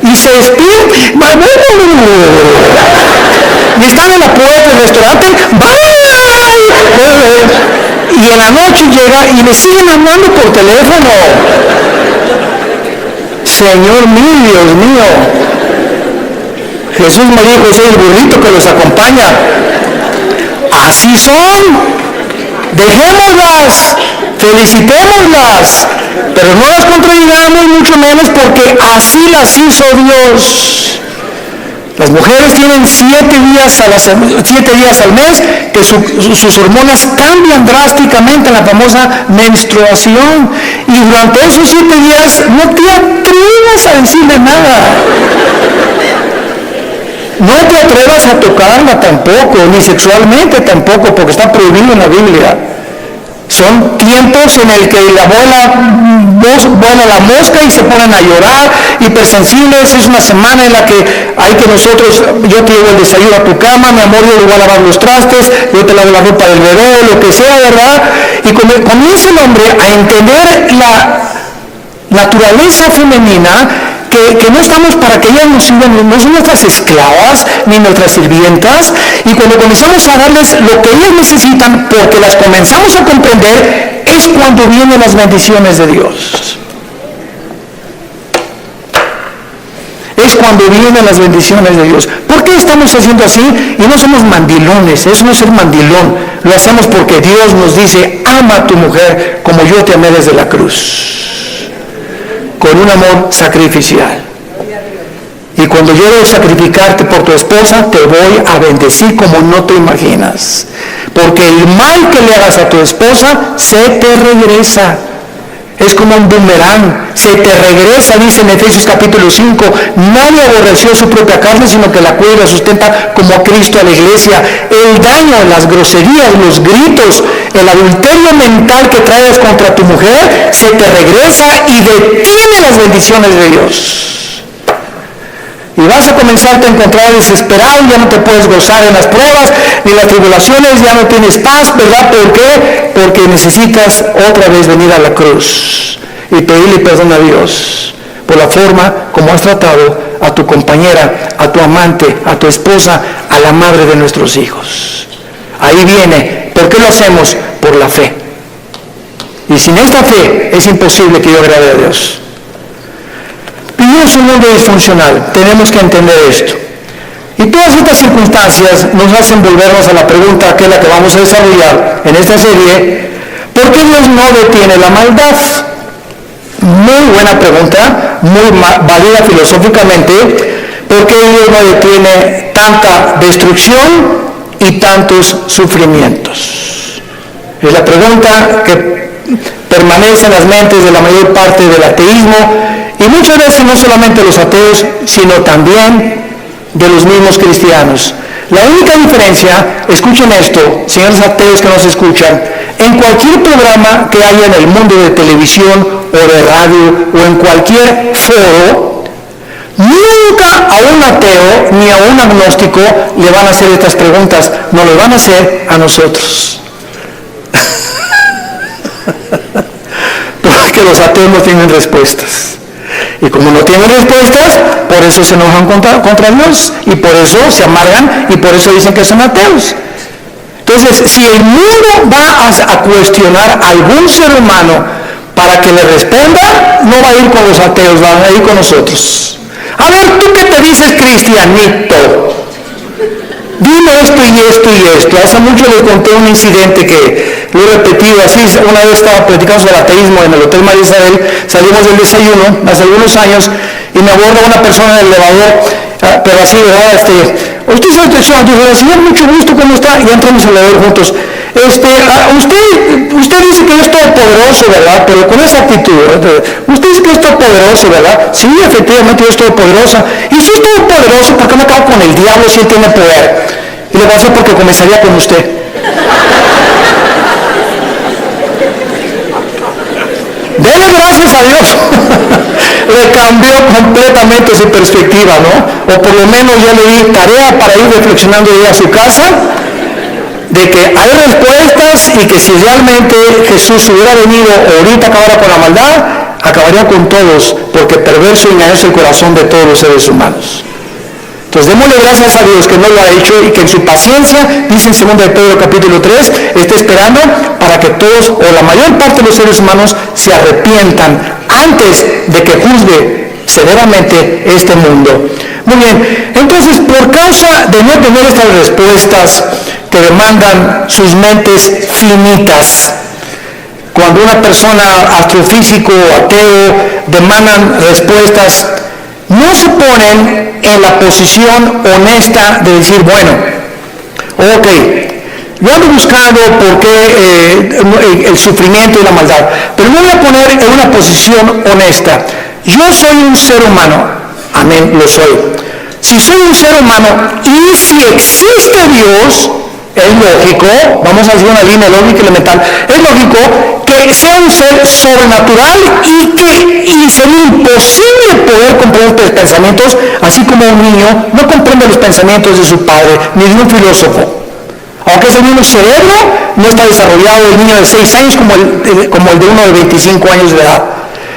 Y se despiden, y están en la puerta del restaurante, y en la noche llega y me siguen hablando por teléfono. Señor mío, Dios mío, Jesús me dijo, soy el burrito que los acompaña. Así son. Dejémoslas, felicitémoslas, pero no las contradigamos, mucho menos, porque así las hizo Dios. Las mujeres tienen 7 días al mes que sus hormonas cambian drásticamente en la famosa menstruación, y durante esos 7 días no te atrevas a decirle nada. No te atrevas a tocarla tampoco, ni sexualmente tampoco, porque está prohibido en la Biblia. Son tiempos en el que la vuela la mosca y se ponen a llorar, hipersensibles. Es una semana en la que hay que nosotros, yo te llevo el desayuno a tu cama, mi amor, yo te voy a lavar los trastes, yo te lavo la ropa del bebé, lo que sea, ¿verdad? Y comienza el hombre a entender la naturaleza femenina, que no estamos para que ellas nos sirvan, no son nuestras esclavas ni nuestras sirvientas, y cuando comenzamos a darles lo que ellas necesitan, porque las comenzamos a comprender, es cuando vienen las bendiciones de Dios. Es cuando vienen las bendiciones de Dios. ¿Por qué estamos haciendo así? Y no somos mandilones, eso no es ser mandilón. Lo hacemos porque Dios nos dice, ama a tu mujer como yo te amé desde la cruz, con un amor sacrificial. Y cuando yo debo sacrificarte por tu esposa, te voy a bendecir como no te imaginas. Porque el mal que le hagas a tu esposa, se te regresa. Es como un boomerang, se te regresa, dice en Efesios capítulo 5, nadie aborreció su propia carne, sino que la cuida y la sustenta como a Cristo a la iglesia. El daño, las groserías, los gritos, el adulterio mental que traes contra tu mujer, se te regresa y detiene las bendiciones de Dios. Y vas a comenzarte a encontrar desesperado, ya no te puedes gozar en las pruebas, ni en las tribulaciones, ya no tienes paz, ¿verdad? ¿Por qué? Porque necesitas otra vez venir a la cruz y pedirle perdón a Dios por la forma como has tratado a tu compañera, a tu amante, a tu esposa, a la madre de nuestros hijos. Ahí viene. ¿Por qué lo hacemos? Por la fe. Y sin esta fe es imposible que yo agrade a Dios. Vivimos un mundo disfuncional, tenemos que entender esto. Y todas estas circunstancias nos hacen volvernos a la pregunta que es la que vamos a desarrollar en esta serie: ¿por qué Dios no detiene la maldad? Muy buena pregunta, muy válida filosóficamente. ¿Por qué Dios no detiene tanta destrucción y tantos sufrimientos? Es la pregunta que permanece en las mentes de la mayor parte del ateísmo, y muchas veces no solamente los ateos, sino también de los mismos cristianos. La única diferencia, escuchen esto, señores ateos que nos escuchan, en cualquier programa que haya en el mundo de televisión o de radio o en cualquier foro, nunca a un ateo ni a un agnóstico le van a hacer estas preguntas, no lo van a hacer a nosotros. Porque los ateos no tienen respuestas. Y como no tienen respuestas, por eso se enojan contra Dios, y por eso se amargan, y por eso dicen que son ateos. Entonces, si el mundo va a cuestionar a algún ser humano para que le responda, no va a ir con los ateos, va a ir con nosotros. A ver, ¿tú qué te dices, cristianito? Dime esto y esto y esto. Hace mucho les conté un incidente que lo he repetido así. Una vez estaba platicando sobre el ateísmo en el Hotel María Isabel, salimos del desayuno hace algunos años y me aborda una persona en el elevador, pero así, ¿verdad? Usted es el señor, mucho gusto, ¿cómo está? Y entramos al elevador juntos. Usted dice que es todopoderoso, ¿verdad? Pero con esa actitud, ¿verdad? Usted dice que es todopoderoso, ¿verdad? Sí, efectivamente, yo es todopoderosa. Y si es todopoderoso, ¿por qué me acabo con el diablo si él tiene poder? Y le voy a decir porque comenzaría con usted. Dele gracias a Dios. Le cambió completamente su perspectiva, ¿no? O por lo menos ya le di tarea para ir reflexionando ya a su casa, de que hay respuestas y que si realmente Jesús hubiera venido ahorita acabara con la maldad, acabaría con todos, porque perverso y engañoso es el corazón de todos los seres humanos. Entonces démosle gracias a Dios que no lo ha hecho y que en su paciencia, dice en 2 de Pedro capítulo 3, está esperando para que todos o la mayor parte de los seres humanos se arrepientan antes de que juzgue severamente este mundo. Muy bien, entonces por causa de no tener estas respuestas que demandan sus mentes finitas, cuando una persona astrofísico o ateo demandan respuestas, no se ponen en la posición honesta de decir, bueno, ok, yo ando buscando por qué el sufrimiento y la maldad, pero me voy a poner en una posición honesta. Yo soy un ser humano, amén, lo soy. Si soy un ser humano y si existe Dios, es lógico, vamos a hacer una línea lógica elemental, es lógico que sea un ser sobrenatural y sería imposible poder comprender los pensamientos, así como un niño no comprende los pensamientos de su padre, ni de un filósofo. Aunque es el mismo cerebro, no está desarrollado el niño de 6 años como el de uno de 25 años de edad.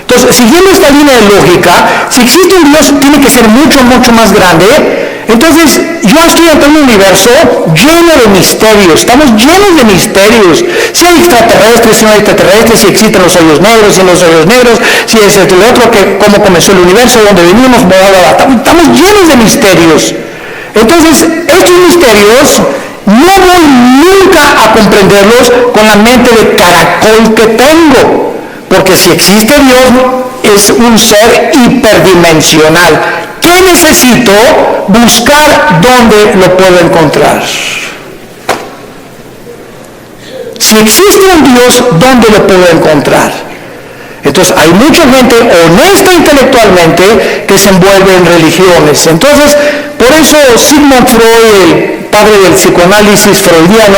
Entonces, siguiendo esta línea de lógica, si existe un Dios, tiene que ser mucho, mucho más grande. Entonces, yo estoy ante un universo lleno de misterios, estamos llenos de misterios. Si hay extraterrestres, si no hay extraterrestres, si existen los hoyos negros, si no los hoyos negros, si es el otro, que cómo comenzó el universo, dónde venimos, estamos llenos de misterios. Entonces, estos misterios no voy nunca a comprenderlos con la mente de caracol que tengo, porque si existe Dios, es un ser hiperdimensional. ¿Qué necesito? Buscar dónde lo puedo encontrar. Si existe un Dios, ¿dónde lo puedo encontrar? Entonces hay mucha gente honesta intelectualmente que se envuelve en religiones. Entonces, por eso Sigmund Freud, el padre del psicoanálisis freudiano,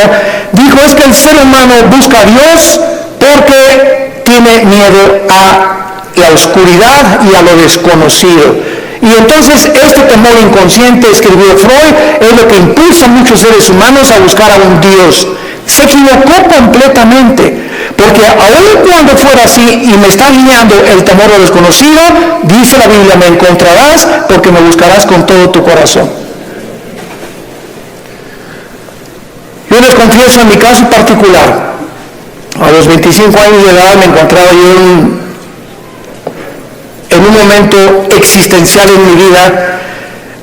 dijo es que el ser humano busca a Dios porque tiene miedo a la oscuridad y a lo desconocido. Y entonces este temor inconsciente, escribió Freud, es lo que impulsa a muchos seres humanos a buscar a un Dios. Se equivocó completamente, porque aun cuando fuera así y me está guiando el temor a lo desconocido, dice la Biblia, me encontrarás porque me buscarás con todo tu corazón. Yo les confieso en mi caso particular, a los 25 años de edad me encontraba yo en un momento existencial en mi vida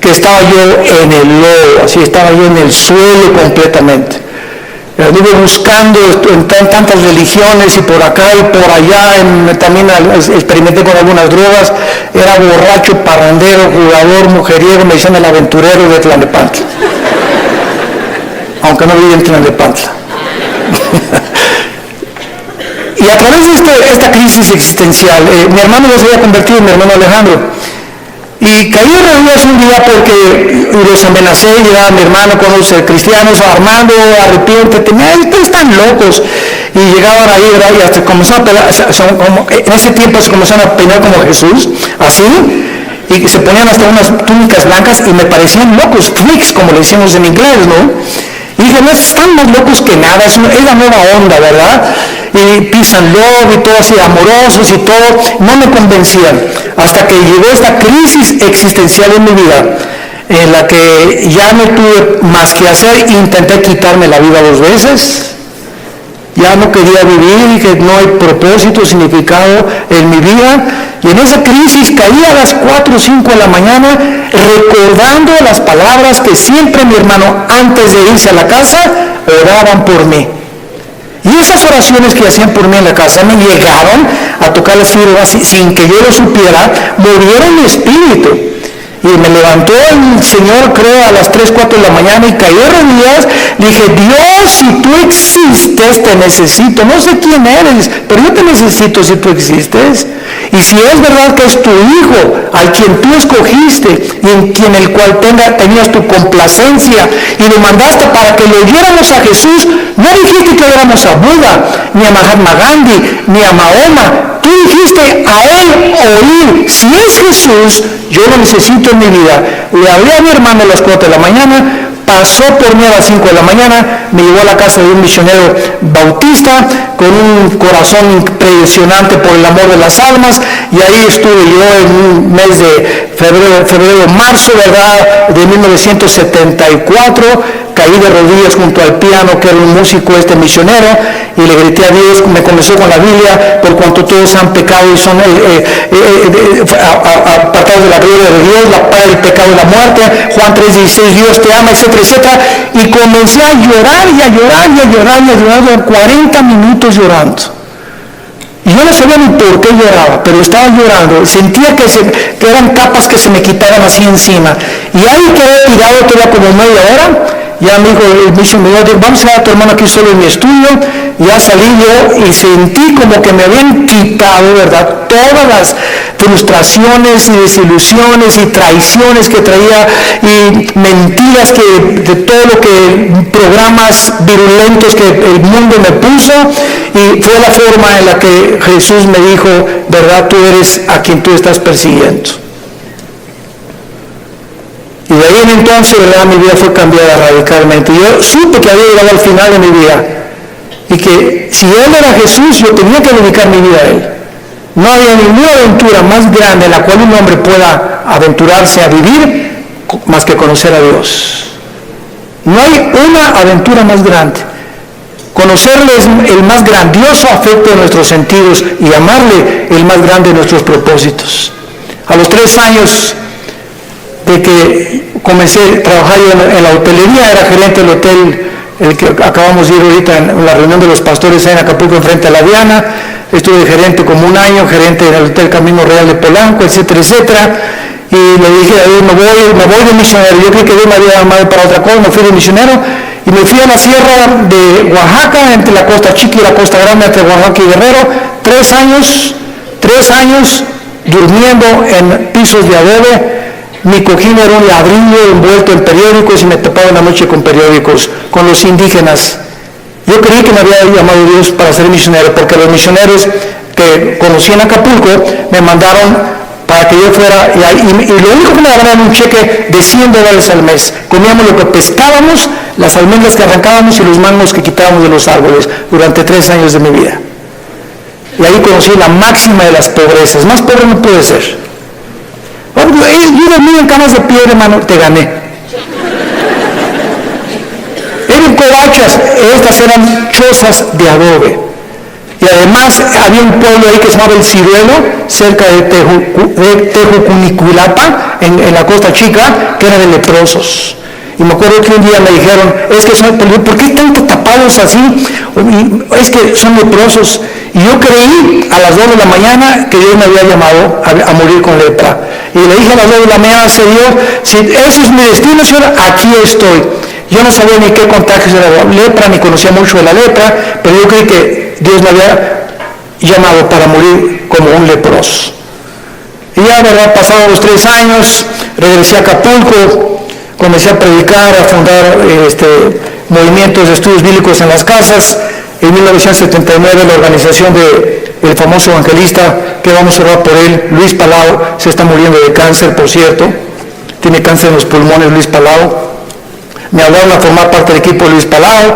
que estaba yo en el lodo, así estaba yo en el suelo completamente. Anduve buscando en tantas religiones y por acá y por allá, también experimenté con algunas drogas, era borracho, parrandero, jugador, mujeriego, me decían el aventurero de Tlalnepantla, aunque no vivía en Tlalnepantla. Y a través de esta crisis existencial, mi hermano ya se había convertido, mi hermano Alejandro, Y caí de rodillas un día porque los amenacé, llegaba mi hermano con los cristianos, Armando, arrepiéntete, están locos. Y llegaban ahí, ¿verdad? Y hasta comenzaron a pelear, en ese tiempo se comenzaron a pelear como Jesús, así, y se ponían hasta unas túnicas blancas y me parecían locos, freaks, como le decimos en inglés, ¿no? Y dije, no, están más locos que nada, es la nueva onda, ¿verdad? Y peace and love y todo así, amorosos y todo, no me convencían. Hasta que llegó esta crisis existencial en mi vida, en la que ya no tuve más que hacer, intenté quitarme la vida 2 veces, ya no quería vivir, que no hay propósito, significado en mi vida, y en esa crisis caí a las 4 o 5 de la mañana recordando las palabras que siempre mi hermano antes de irse a la casa oraban por mí. Y esas oraciones que hacían por mí en la casa me llegaron a tocar las fibras sin que yo lo supiera, movieron mi espíritu. Y me levantó el Señor, creo, a las 3, 4 de la mañana y caí de rodillas. Dije, Dios, si tú existes, te necesito. No sé quién eres, pero yo te necesito si tú existes. Y si es verdad que es tu Hijo, al quien tú escogiste y en quien el cual tenías tu complacencia y lo mandaste para que le oyéramos a Jesús, no dijiste que oyéramos a Buda, ni a Mahatma Gandhi, ni a Mahoma. Tú dijiste a él oír. Si es Jesús, yo lo necesito en mi vida. Le hablé a mi hermano a las 4 de la mañana, pasó por mí a las 5 de la mañana, me llevó a la casa de un misionero bautista con un corazón impresionante por el amor de las almas, y ahí estuve yo en un mes de febrero, marzo, ¿verdad?, de 1974, caí de rodillas junto al piano, que era un músico, misionero, y le grité a Dios, me comenzó con la Biblia, por cuanto todos han pecado y son apartados de la gloria de Dios, la paga del pecado y la muerte, Juan 3:16, Dios te ama, etcétera, etcétera, y comencé a llorar y a llorar y a llorar y a llorar durante 40 minutos llorando. Y yo no sabía ni por qué lloraba, pero estaba llorando, sentía que eran capas que se me quitaban así encima, y ahí quedé tirado todavía como media hora. Ya me dijo el misionero, vamos a ir a tu hermano aquí solo en mi estudio. Ya salí yo y sentí como que me habían quitado, ¿verdad?, todas las frustraciones y desilusiones y traiciones que traía y mentiras de todo lo que programas virulentos que el mundo me puso, y fue la forma en la que Jesús me dijo, ¿verdad?, tú eres a quien tú estás persiguiendo. Y de ahí en entonces, ¿verdad?, mi vida fue cambiada radicalmente. Yo supe que había llegado al final de mi vida y que si Él era Jesús, yo tenía que dedicar mi vida a Él. No había ninguna aventura más grande en la cual un hombre pueda aventurarse a vivir más que conocer a Dios. No hay una aventura más grande. Conocerle es el más grandioso afecto de nuestros sentidos y amarle el más grande de nuestros propósitos. A los 3 años de que comencé a trabajar en la hotelería, era gerente del hotel, el que acabamos de ir ahorita en la reunión de los pastores en Acapulco, enfrente a la Diana. Estuve de gerente como 1 año, gerente en el Hotel Camino Real de Polanco, etcétera, etcétera. Y le dije a Dios, me voy de misionero. Yo creí que Dios me había llamado para otra cosa, me fui de misionero y me fui a la sierra de Oaxaca, entre la Costa Chica y la Costa Grande, entre Oaxaca y Guerrero. 3 años durmiendo en pisos de adobe. Mi cojín era un ladrillo envuelto en periódicos y me tapaba en la noche con periódicos, con los indígenas. Yo creí que me había llamado Dios para ser misionero, porque los misioneros que conocí en Acapulco me mandaron para que yo fuera, y lo único que me daban era un cheque de $100 al mes. Comíamos lo que pescábamos, las almendras que arrancábamos y los mangos que quitábamos de los árboles durante 3 años de mi vida. Y ahí conocí la máxima de las pobrezas. Más pobre no puede ser. Yo dormía en camas de piedra, hermano, te gané. Eran covachas, estas eran chozas de adobe. Y además había un pueblo ahí que se llamaba El Ciruelo, cerca de Tejucuniculapa, en la Costa Chica, que era de leprosos. Y me acuerdo que un día me dijeron, ¿por qué están tapados así? Es que son leprosos. Y yo creí a las 2 de la mañana que Dios me había llamado a morir con lepra. Y le dije a las 2 de la mañana, Señor, si ese es mi destino, Señor, aquí estoy. Yo no sabía ni qué contagio era la lepra, ni conocía mucho de la lepra, pero yo creí que Dios me había llamado para morir como un leproso. Y ya, ¿verdad? Pasados los 3 años, regresé a Acapulco, comencé a predicar, a fundar movimientos de estudios bíblicos en las casas. En 1979 la organización del famoso evangelista, que vamos a orar por él, Luis Palau, se está muriendo de cáncer, por cierto. Tiene cáncer en los pulmones, Luis Palau. Me hablaron a formar parte del equipo de Luis Palau.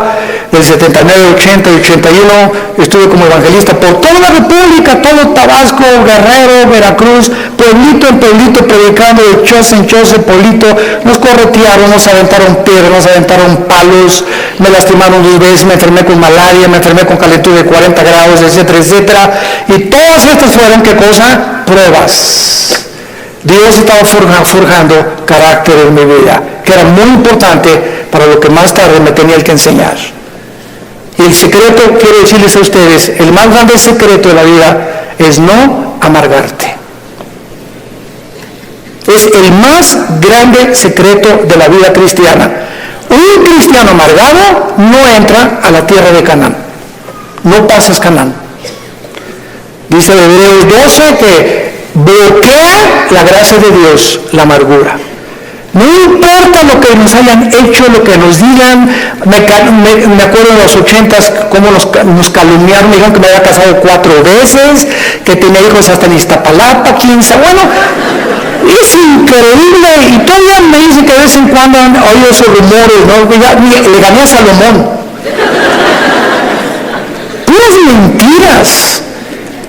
Del 79, 80 y 81 estuve como evangelista por toda la República, todo Tabasco, Guerrero, Veracruz, pueblito en pueblito, predicando de choza en choza, pueblito. Nos corretearon, nos aventaron piedras, nos aventaron palos, me lastimaron 2 veces, me enfermé con malaria, me enfermé con calentura de 40 grados, etcétera, etcétera. Y todas estas fueron, ¿qué cosa? Pruebas. Dios estaba forjando carácter en mi vida, que era muy importante para lo que más tarde me tenía que enseñar. Y el secreto, quiero decirles a ustedes, el más grande secreto de la vida es no amargarte. Es el más grande secreto de la vida cristiana. Un cristiano amargado no entra a la tierra de Canaán. No pasas Canaán. Dice Hebreos 12 que bloquea la gracia de Dios, la amargura. No importa lo que nos hayan hecho, lo que nos digan. Me acuerdo en los 80s cómo nos calumniaron, me dijeron que me había casado 4 veces, que tenía hijos hasta en Iztapalapa, 15. Bueno, es increíble. Y todavía me dicen que de vez en cuando han oído esos rumores, ¿no? Le gané a Salomón. Puras mentiras.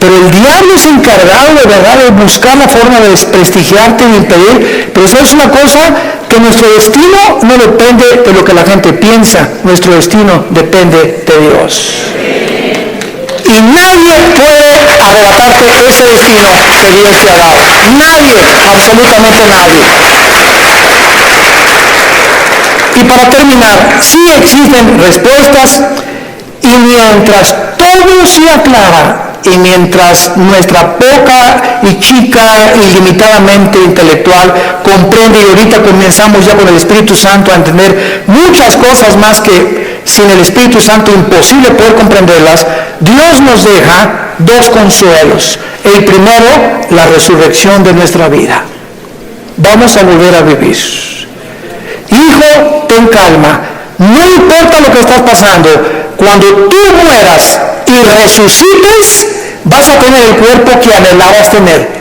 Pero el diablo es encargado de verdad de buscar la forma de desprestigiarte, de impedir. Pero ¿sabes una cosa? Que nuestro destino no depende de lo que la gente piensa. Nuestro destino depende de Dios. Y nadie puede arrebatarte ese destino que Dios te ha dado. Nadie, absolutamente nadie. Y para terminar, sí existen respuestas, y mientras todo se aclara, y mientras nuestra poca y chica y limitadamente intelectual comprende, y ahorita comenzamos ya con el Espíritu Santo a entender muchas cosas más que sin el Espíritu Santo imposible poder comprenderlas, Dios nos deja 2 consuelos. El primero, la resurrección de nuestra vida. Vamos a volver a vivir. Hijo, ten calma. No importa lo que estás pasando, cuando tú mueras y resucites, vas a tener el cuerpo que anhelabas tener.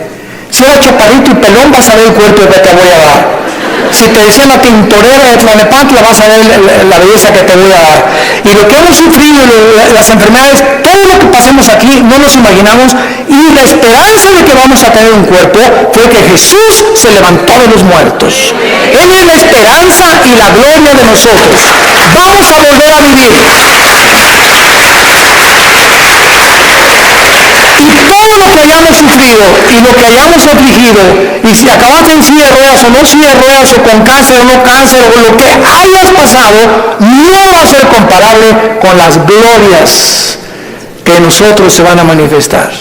Si eres chaparrito y pelón, vas a ver el cuerpo que te voy a dar. Si te decían la tintorera de Tlalnepantla, vas a ver la belleza que te voy a dar. Y lo que hemos sufrido, las enfermedades, todo lo que pasamos aquí, no nos imaginamos. Y la esperanza de que vamos a tener un cuerpo fue que Jesús se levantó de los muertos. Él es la esperanza y la gloria de nosotros. Vamos a volver a vivir. Y todo lo que hayamos sufrido y lo que hayamos afligido, y si acabaste en silla de ruedas o no silla de ruedas, o con cáncer o no cáncer, o lo que hayas pasado, no va a ser comparable con las glorias que en nosotros se van a manifestar.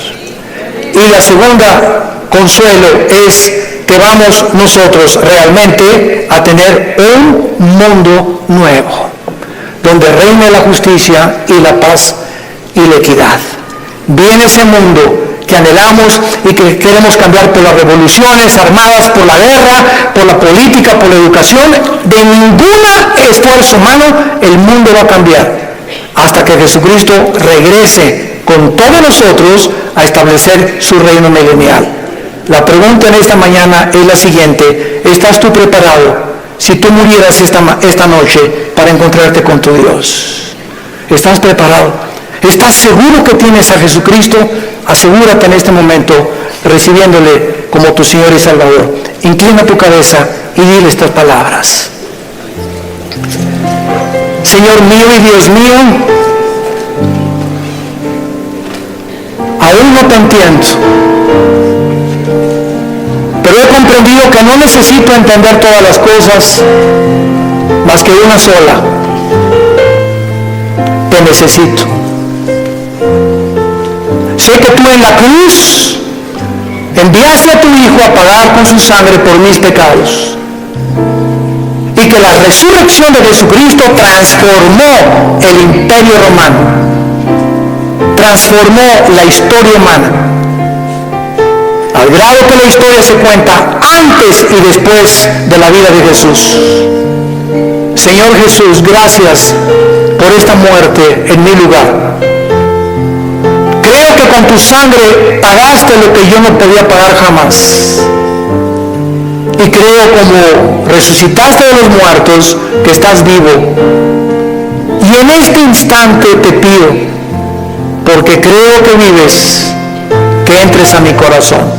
Y la segunda consuelo es que vamos nosotros realmente a tener un mundo nuevo, donde reine la justicia y la paz y la equidad. Viene ese mundo que anhelamos y que queremos cambiar por las revoluciones armadas, por la guerra, por la política, por la educación. De ningún esfuerzo humano el mundo va a cambiar hasta que Jesucristo regrese con todos nosotros a establecer su reino milenial. La pregunta en esta mañana es la siguiente: ¿estás tú preparado si tú murieras esta noche para encontrarte con tu Dios? ¿Estás preparado? ¿Estás seguro que tienes a Jesucristo? Asegúrate en este momento recibiéndole como tu Señor y Salvador. Inclina tu cabeza y dile estas palabras. Señor mío y Dios mío, aún no te entiendo, pero he comprendido que no necesito entender todas las cosas, más que una sola: te necesito. Sé que tú en la cruz enviaste a tu Hijo a pagar con su sangre por mis pecados, y que la resurrección de Jesucristo transformó el imperio romano, transformó la historia humana. A al grado que la historia se cuenta antes y después de la vida de Jesús. Señor Jesús, gracias por esta muerte en mi lugar. Creo que con tu sangre pagaste lo que yo no podía pagar jamás. Y creo como resucitaste de los muertos, que estás vivo. Y en este instante te pido, porque creo que vives, que entres a mi corazón.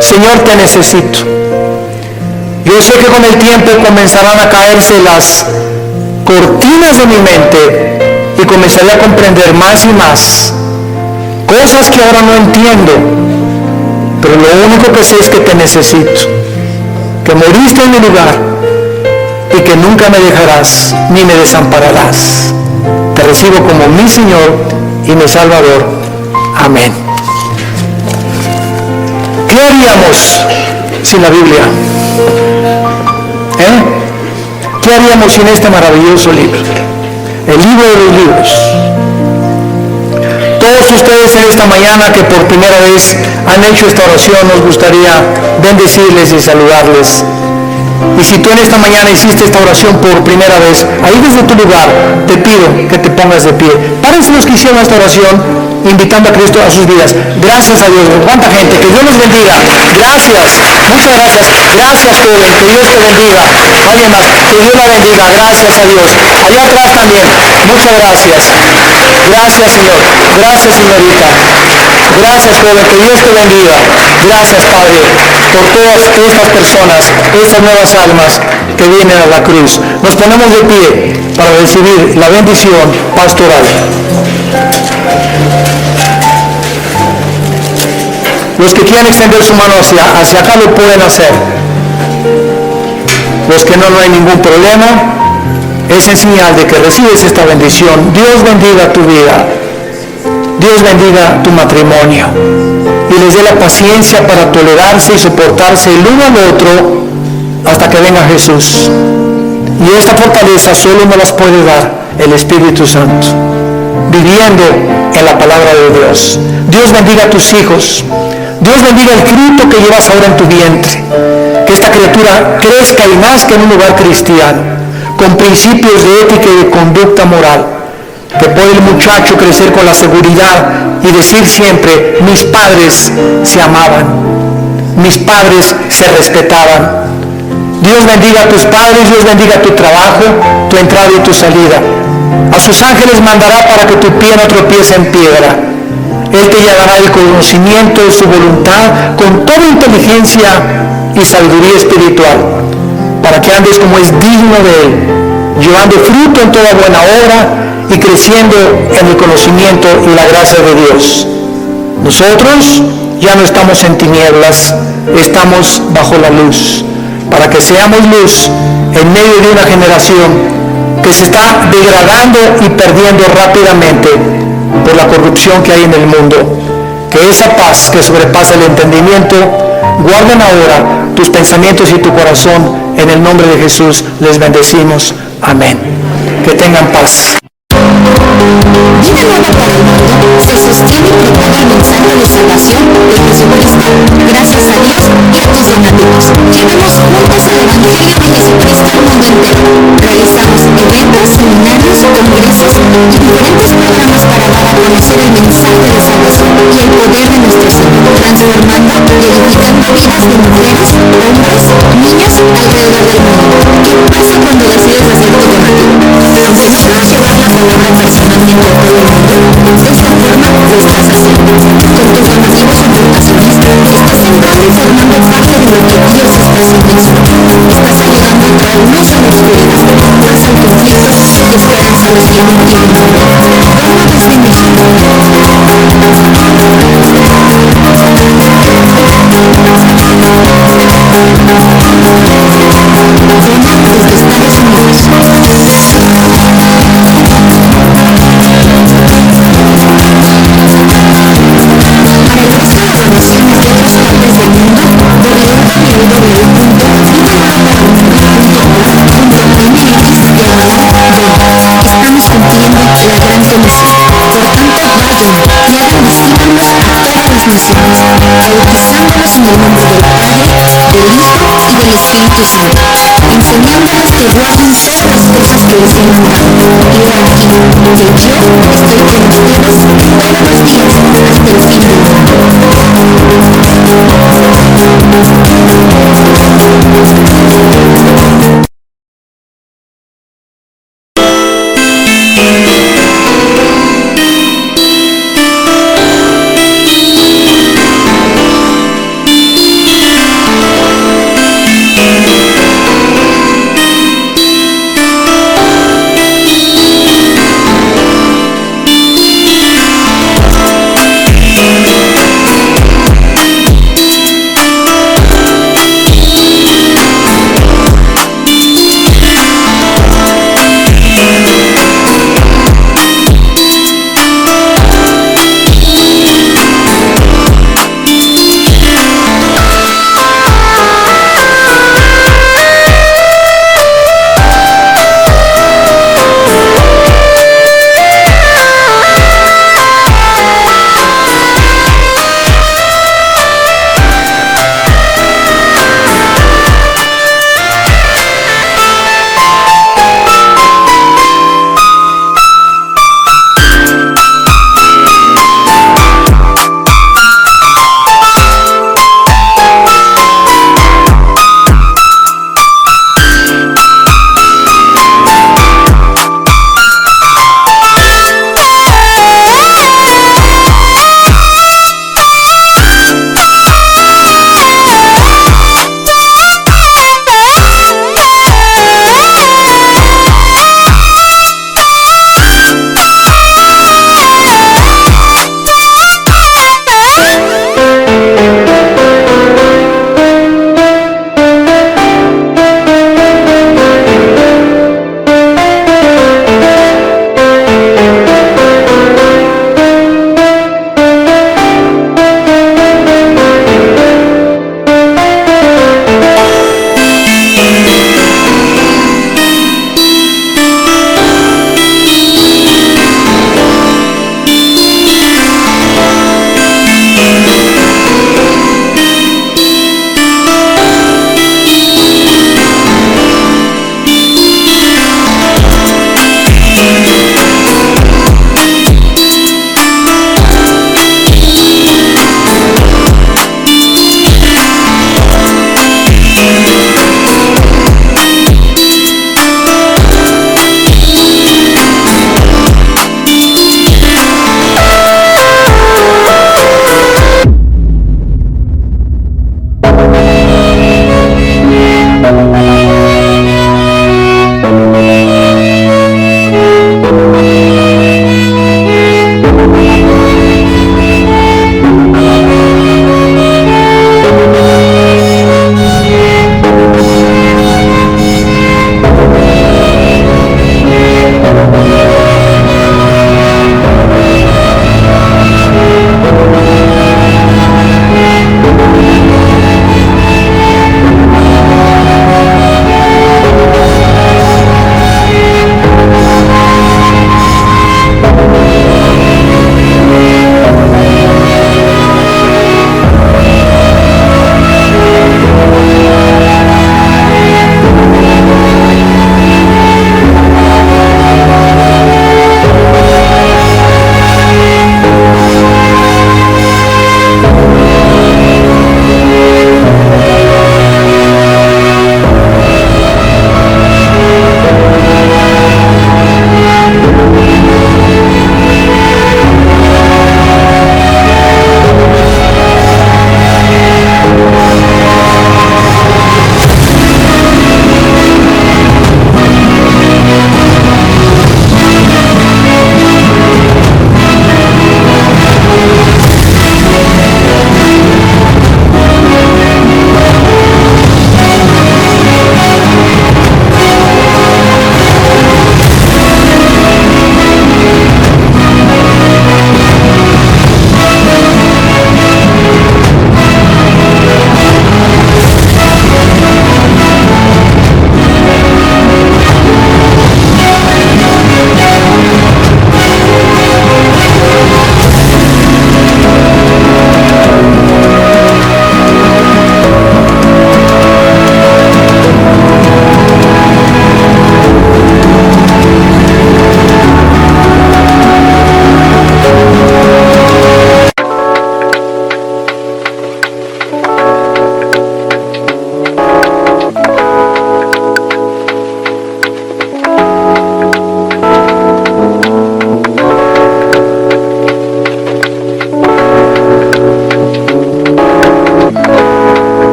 Señor, te necesito. Yo sé que con el tiempo comenzarán a caerse las cortinas de mi mente y comenzaré a comprender más y más cosas que ahora no entiendo, pero lo único que sé es que te necesito, que moriste en mi lugar y que nunca me dejarás ni me desampararás. Te recibo como mi Señor y mi Salvador. Amén. ¿Qué haríamos sin la Biblia? ¿Qué haríamos sin este maravilloso libro? El libro de los libros. Todos ustedes en esta mañana que por primera vez han hecho esta oración, nos gustaría bendecirles y saludarles. Y si tú en esta mañana hiciste esta oración por primera vez, ahí desde tu lugar te pido que te pongas de pie. Párense los que hicieron esta oración invitando a Cristo a sus vidas. Gracias a Dios. ¿Cuánta gente? Que Dios los bendiga. Gracias. Muchas gracias. Gracias, joven. Que Dios te bendiga. Alguien más. Que Dios la bendiga. Gracias a Dios. Allá atrás también. Muchas gracias. Gracias, Señor. Gracias, señorita. Gracias, joven. Que Dios te bendiga. Gracias, Padre, por todas estas personas, estas nuevas almas que vienen a la cruz. Nos ponemos de pie para recibir la bendición pastoral. Los que quieran extender su mano hacia acá lo pueden hacer. Los que no hay ningún problema. Es en señal de que recibes esta bendición. Dios bendiga tu vida. Dios bendiga tu matrimonio. Y les dé la paciencia para tolerarse y soportarse el uno al otro hasta que venga Jesús. Y esta fortaleza solo nos las puede dar el Espíritu Santo, viviendo en la palabra de Dios. Dios bendiga a tus hijos. Dios bendiga el fruto que llevas ahora en tu vientre. Que esta criatura crezca y nazca en un lugar cristiano, con principios de ética y de conducta moral. Que pueda el muchacho crecer con la seguridad y decir siempre: mis padres se amaban, mis padres se respetaban. Dios bendiga a tus padres, Dios bendiga tu trabajo, tu entrada y tu salida. A sus ángeles mandará para que tu pie no tropiece en piedra. Él te llevará el conocimiento de su voluntad con toda inteligencia y sabiduría espiritual, para que andes como es digno de Él, llevando fruto en toda buena obra y creciendo en el conocimiento y la gracia de Dios. Nosotros ya no estamos en tinieblas, estamos bajo la luz, para que seamos luz en medio de una generación que se está degradando y perdiendo rápidamente por la corrupción que hay en el mundo. Que esa paz que sobrepasa el entendimiento, guarden ahora tus pensamientos y tu corazón. En el nombre de Jesús les bendecimos. Amén. Que tengan paz. Vida Nueva para el Mundo se sostiene y propaga el mensaje de salvación de Jesucristo, gracias a Dios y a tus donativos. Llevemos juntos el Evangelio de Jesucristo al mundo entero. Realizamos eventos, seminarios, congresos y diferentes programas para dar a conocer el mensaje de salvación y el poder de nuestro Señor, transformando y edificando vidas de mujeres, hombres, niños alrededor del mundo. ¿Qué pasa cuando decides hacer tu donativo? ¿Deseas llevar la palabra personalmente a todo el mundo? De esta forma lo estás haciendo. Con tus donativos o aportaciones, estás sembrando y formando parte de lo que Dios está haciendo en su vida. Estás ayudando a traer luz a la oscuridad, paz al conflicto y esperanza a los que no tienen nada. Una vez en México. Desde Estados Unidos. Para el resto de donaciones de otras partes del mundo, www.vidanuevaparaelmundo.org.mx/donate. Estamos cumpliendo la gran comisión. Por tanto, vayan que guardan todas las cosas que les he mandado. Y he aquí, que yo estoy con ustedes todos los días hasta el fin del mundo.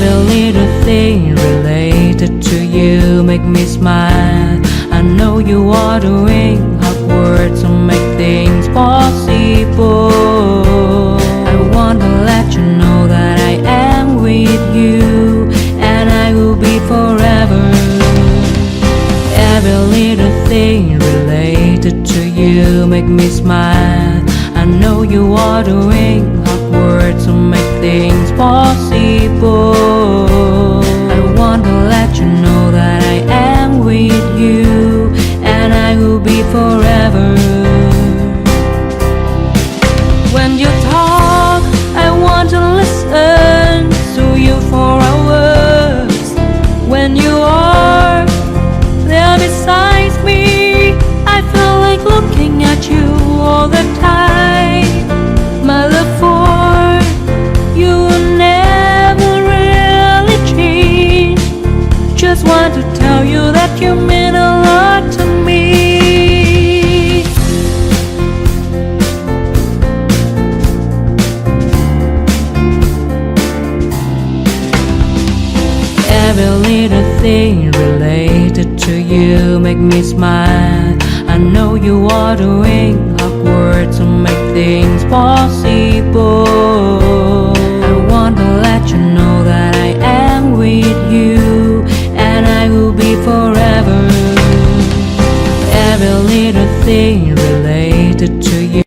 Every little thing related to you make me smile. I know you are doing hard work to make things possible. I want to let you know that I am with you, and I will be forever. Every little thing related to you make me smile. I know you are doing hard work to make things possible. I want to let you know that I am with you, and I will be forever. When you talk, I want to listen to you for hours. When you are there beside me, I feel like looking at you all the time. My love for you will never really change. Just want to tell you that you mean a lot to me. Every little thing related to you make me smile. I know you are doing hard work to make things possible. I want to let you know that I am with you, and I will be forever. Every little thing related to you.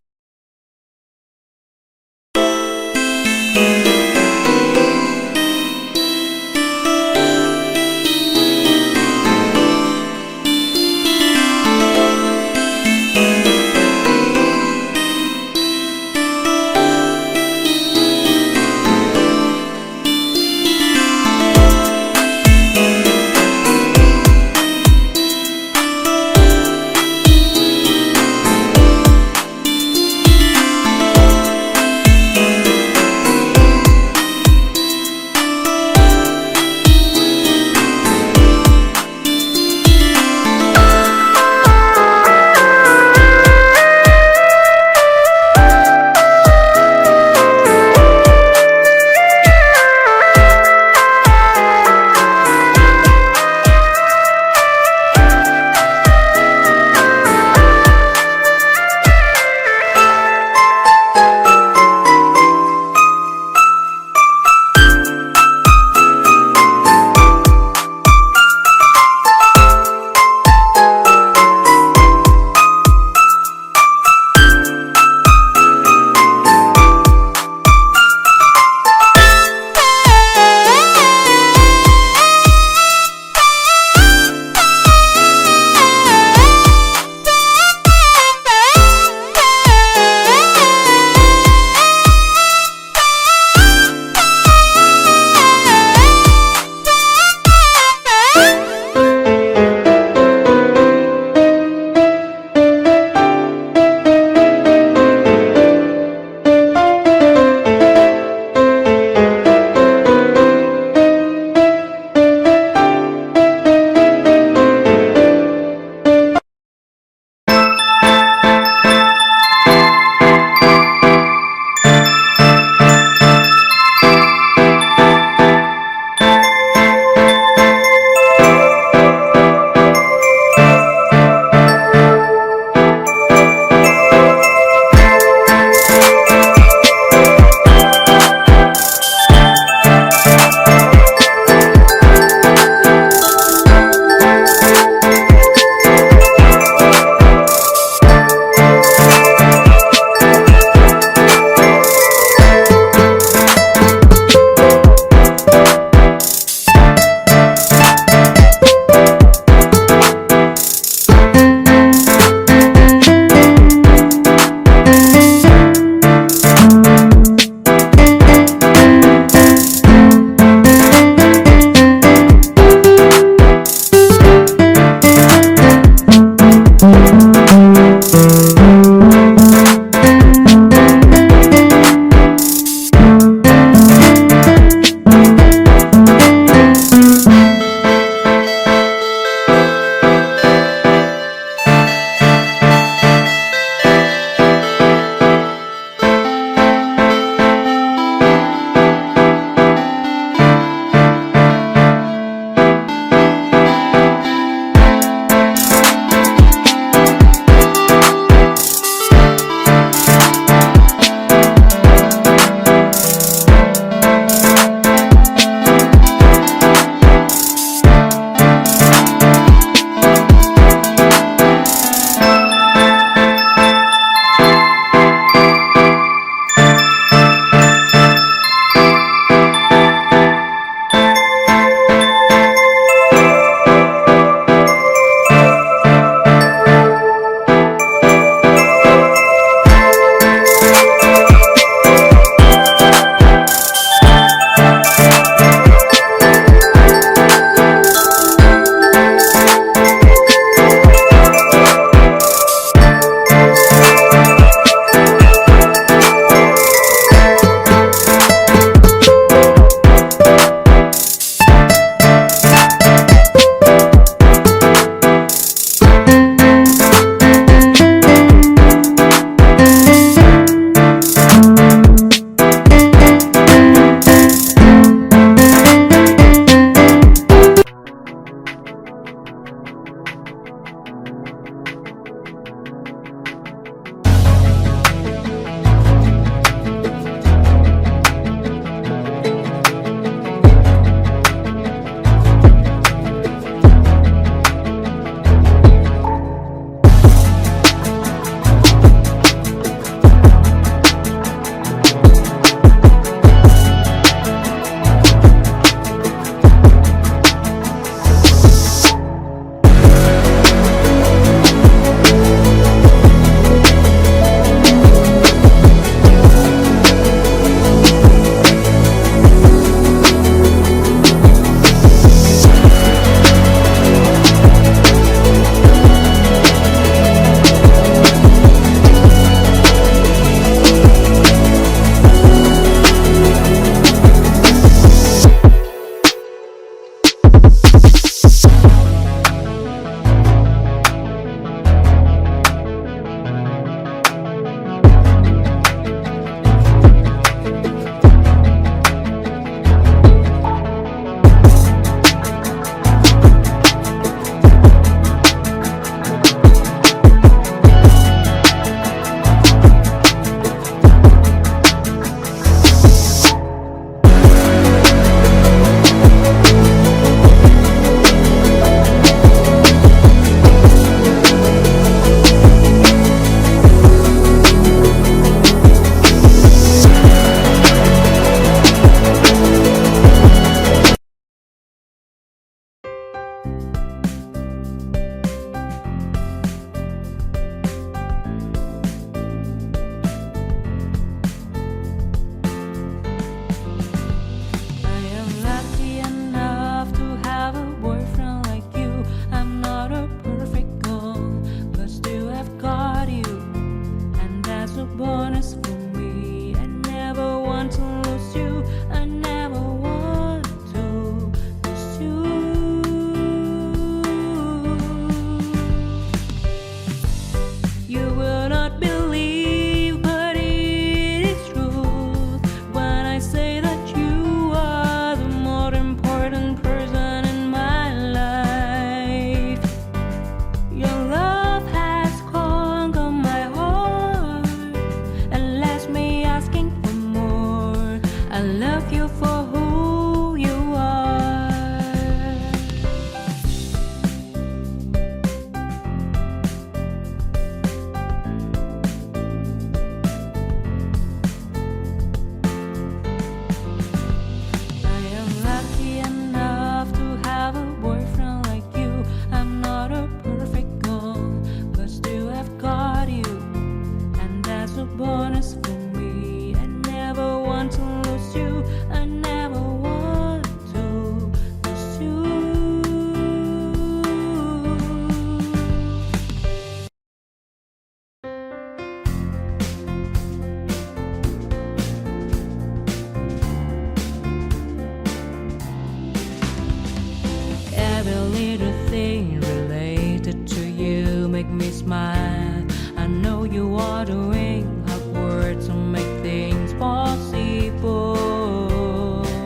smile. I know you are doing hard work to make things possible.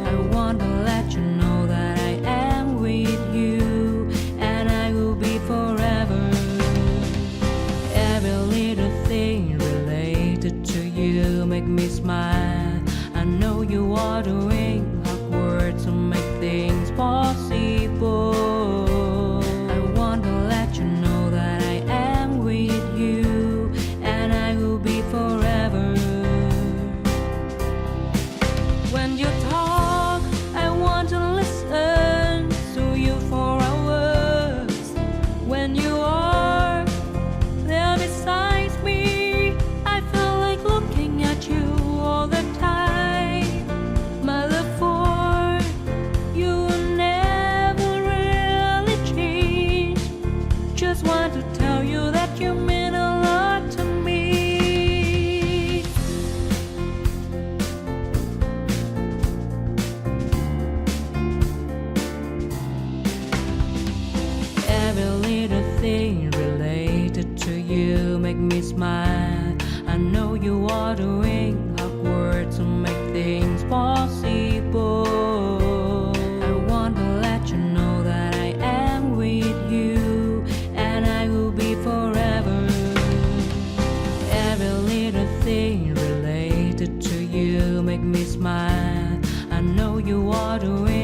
I want to let you know that I am with you, and I will be forever. Every little thing related to you make me smile. I know you are doing hard work to make things possible. I want to let you know that I am with you, and I will be forever. When you talk, I want to listen to you for hours. When you are there beside me, I feel like looking at you all the time. My love for you will never really change. Just want to tell you that you mean a lot to me. Every little thing related to you make me smile. I know you are doing hard work to make things possible. I want to let you know that I am with you, and I will be forever. Every little thing related to you make me smile. I know you are doing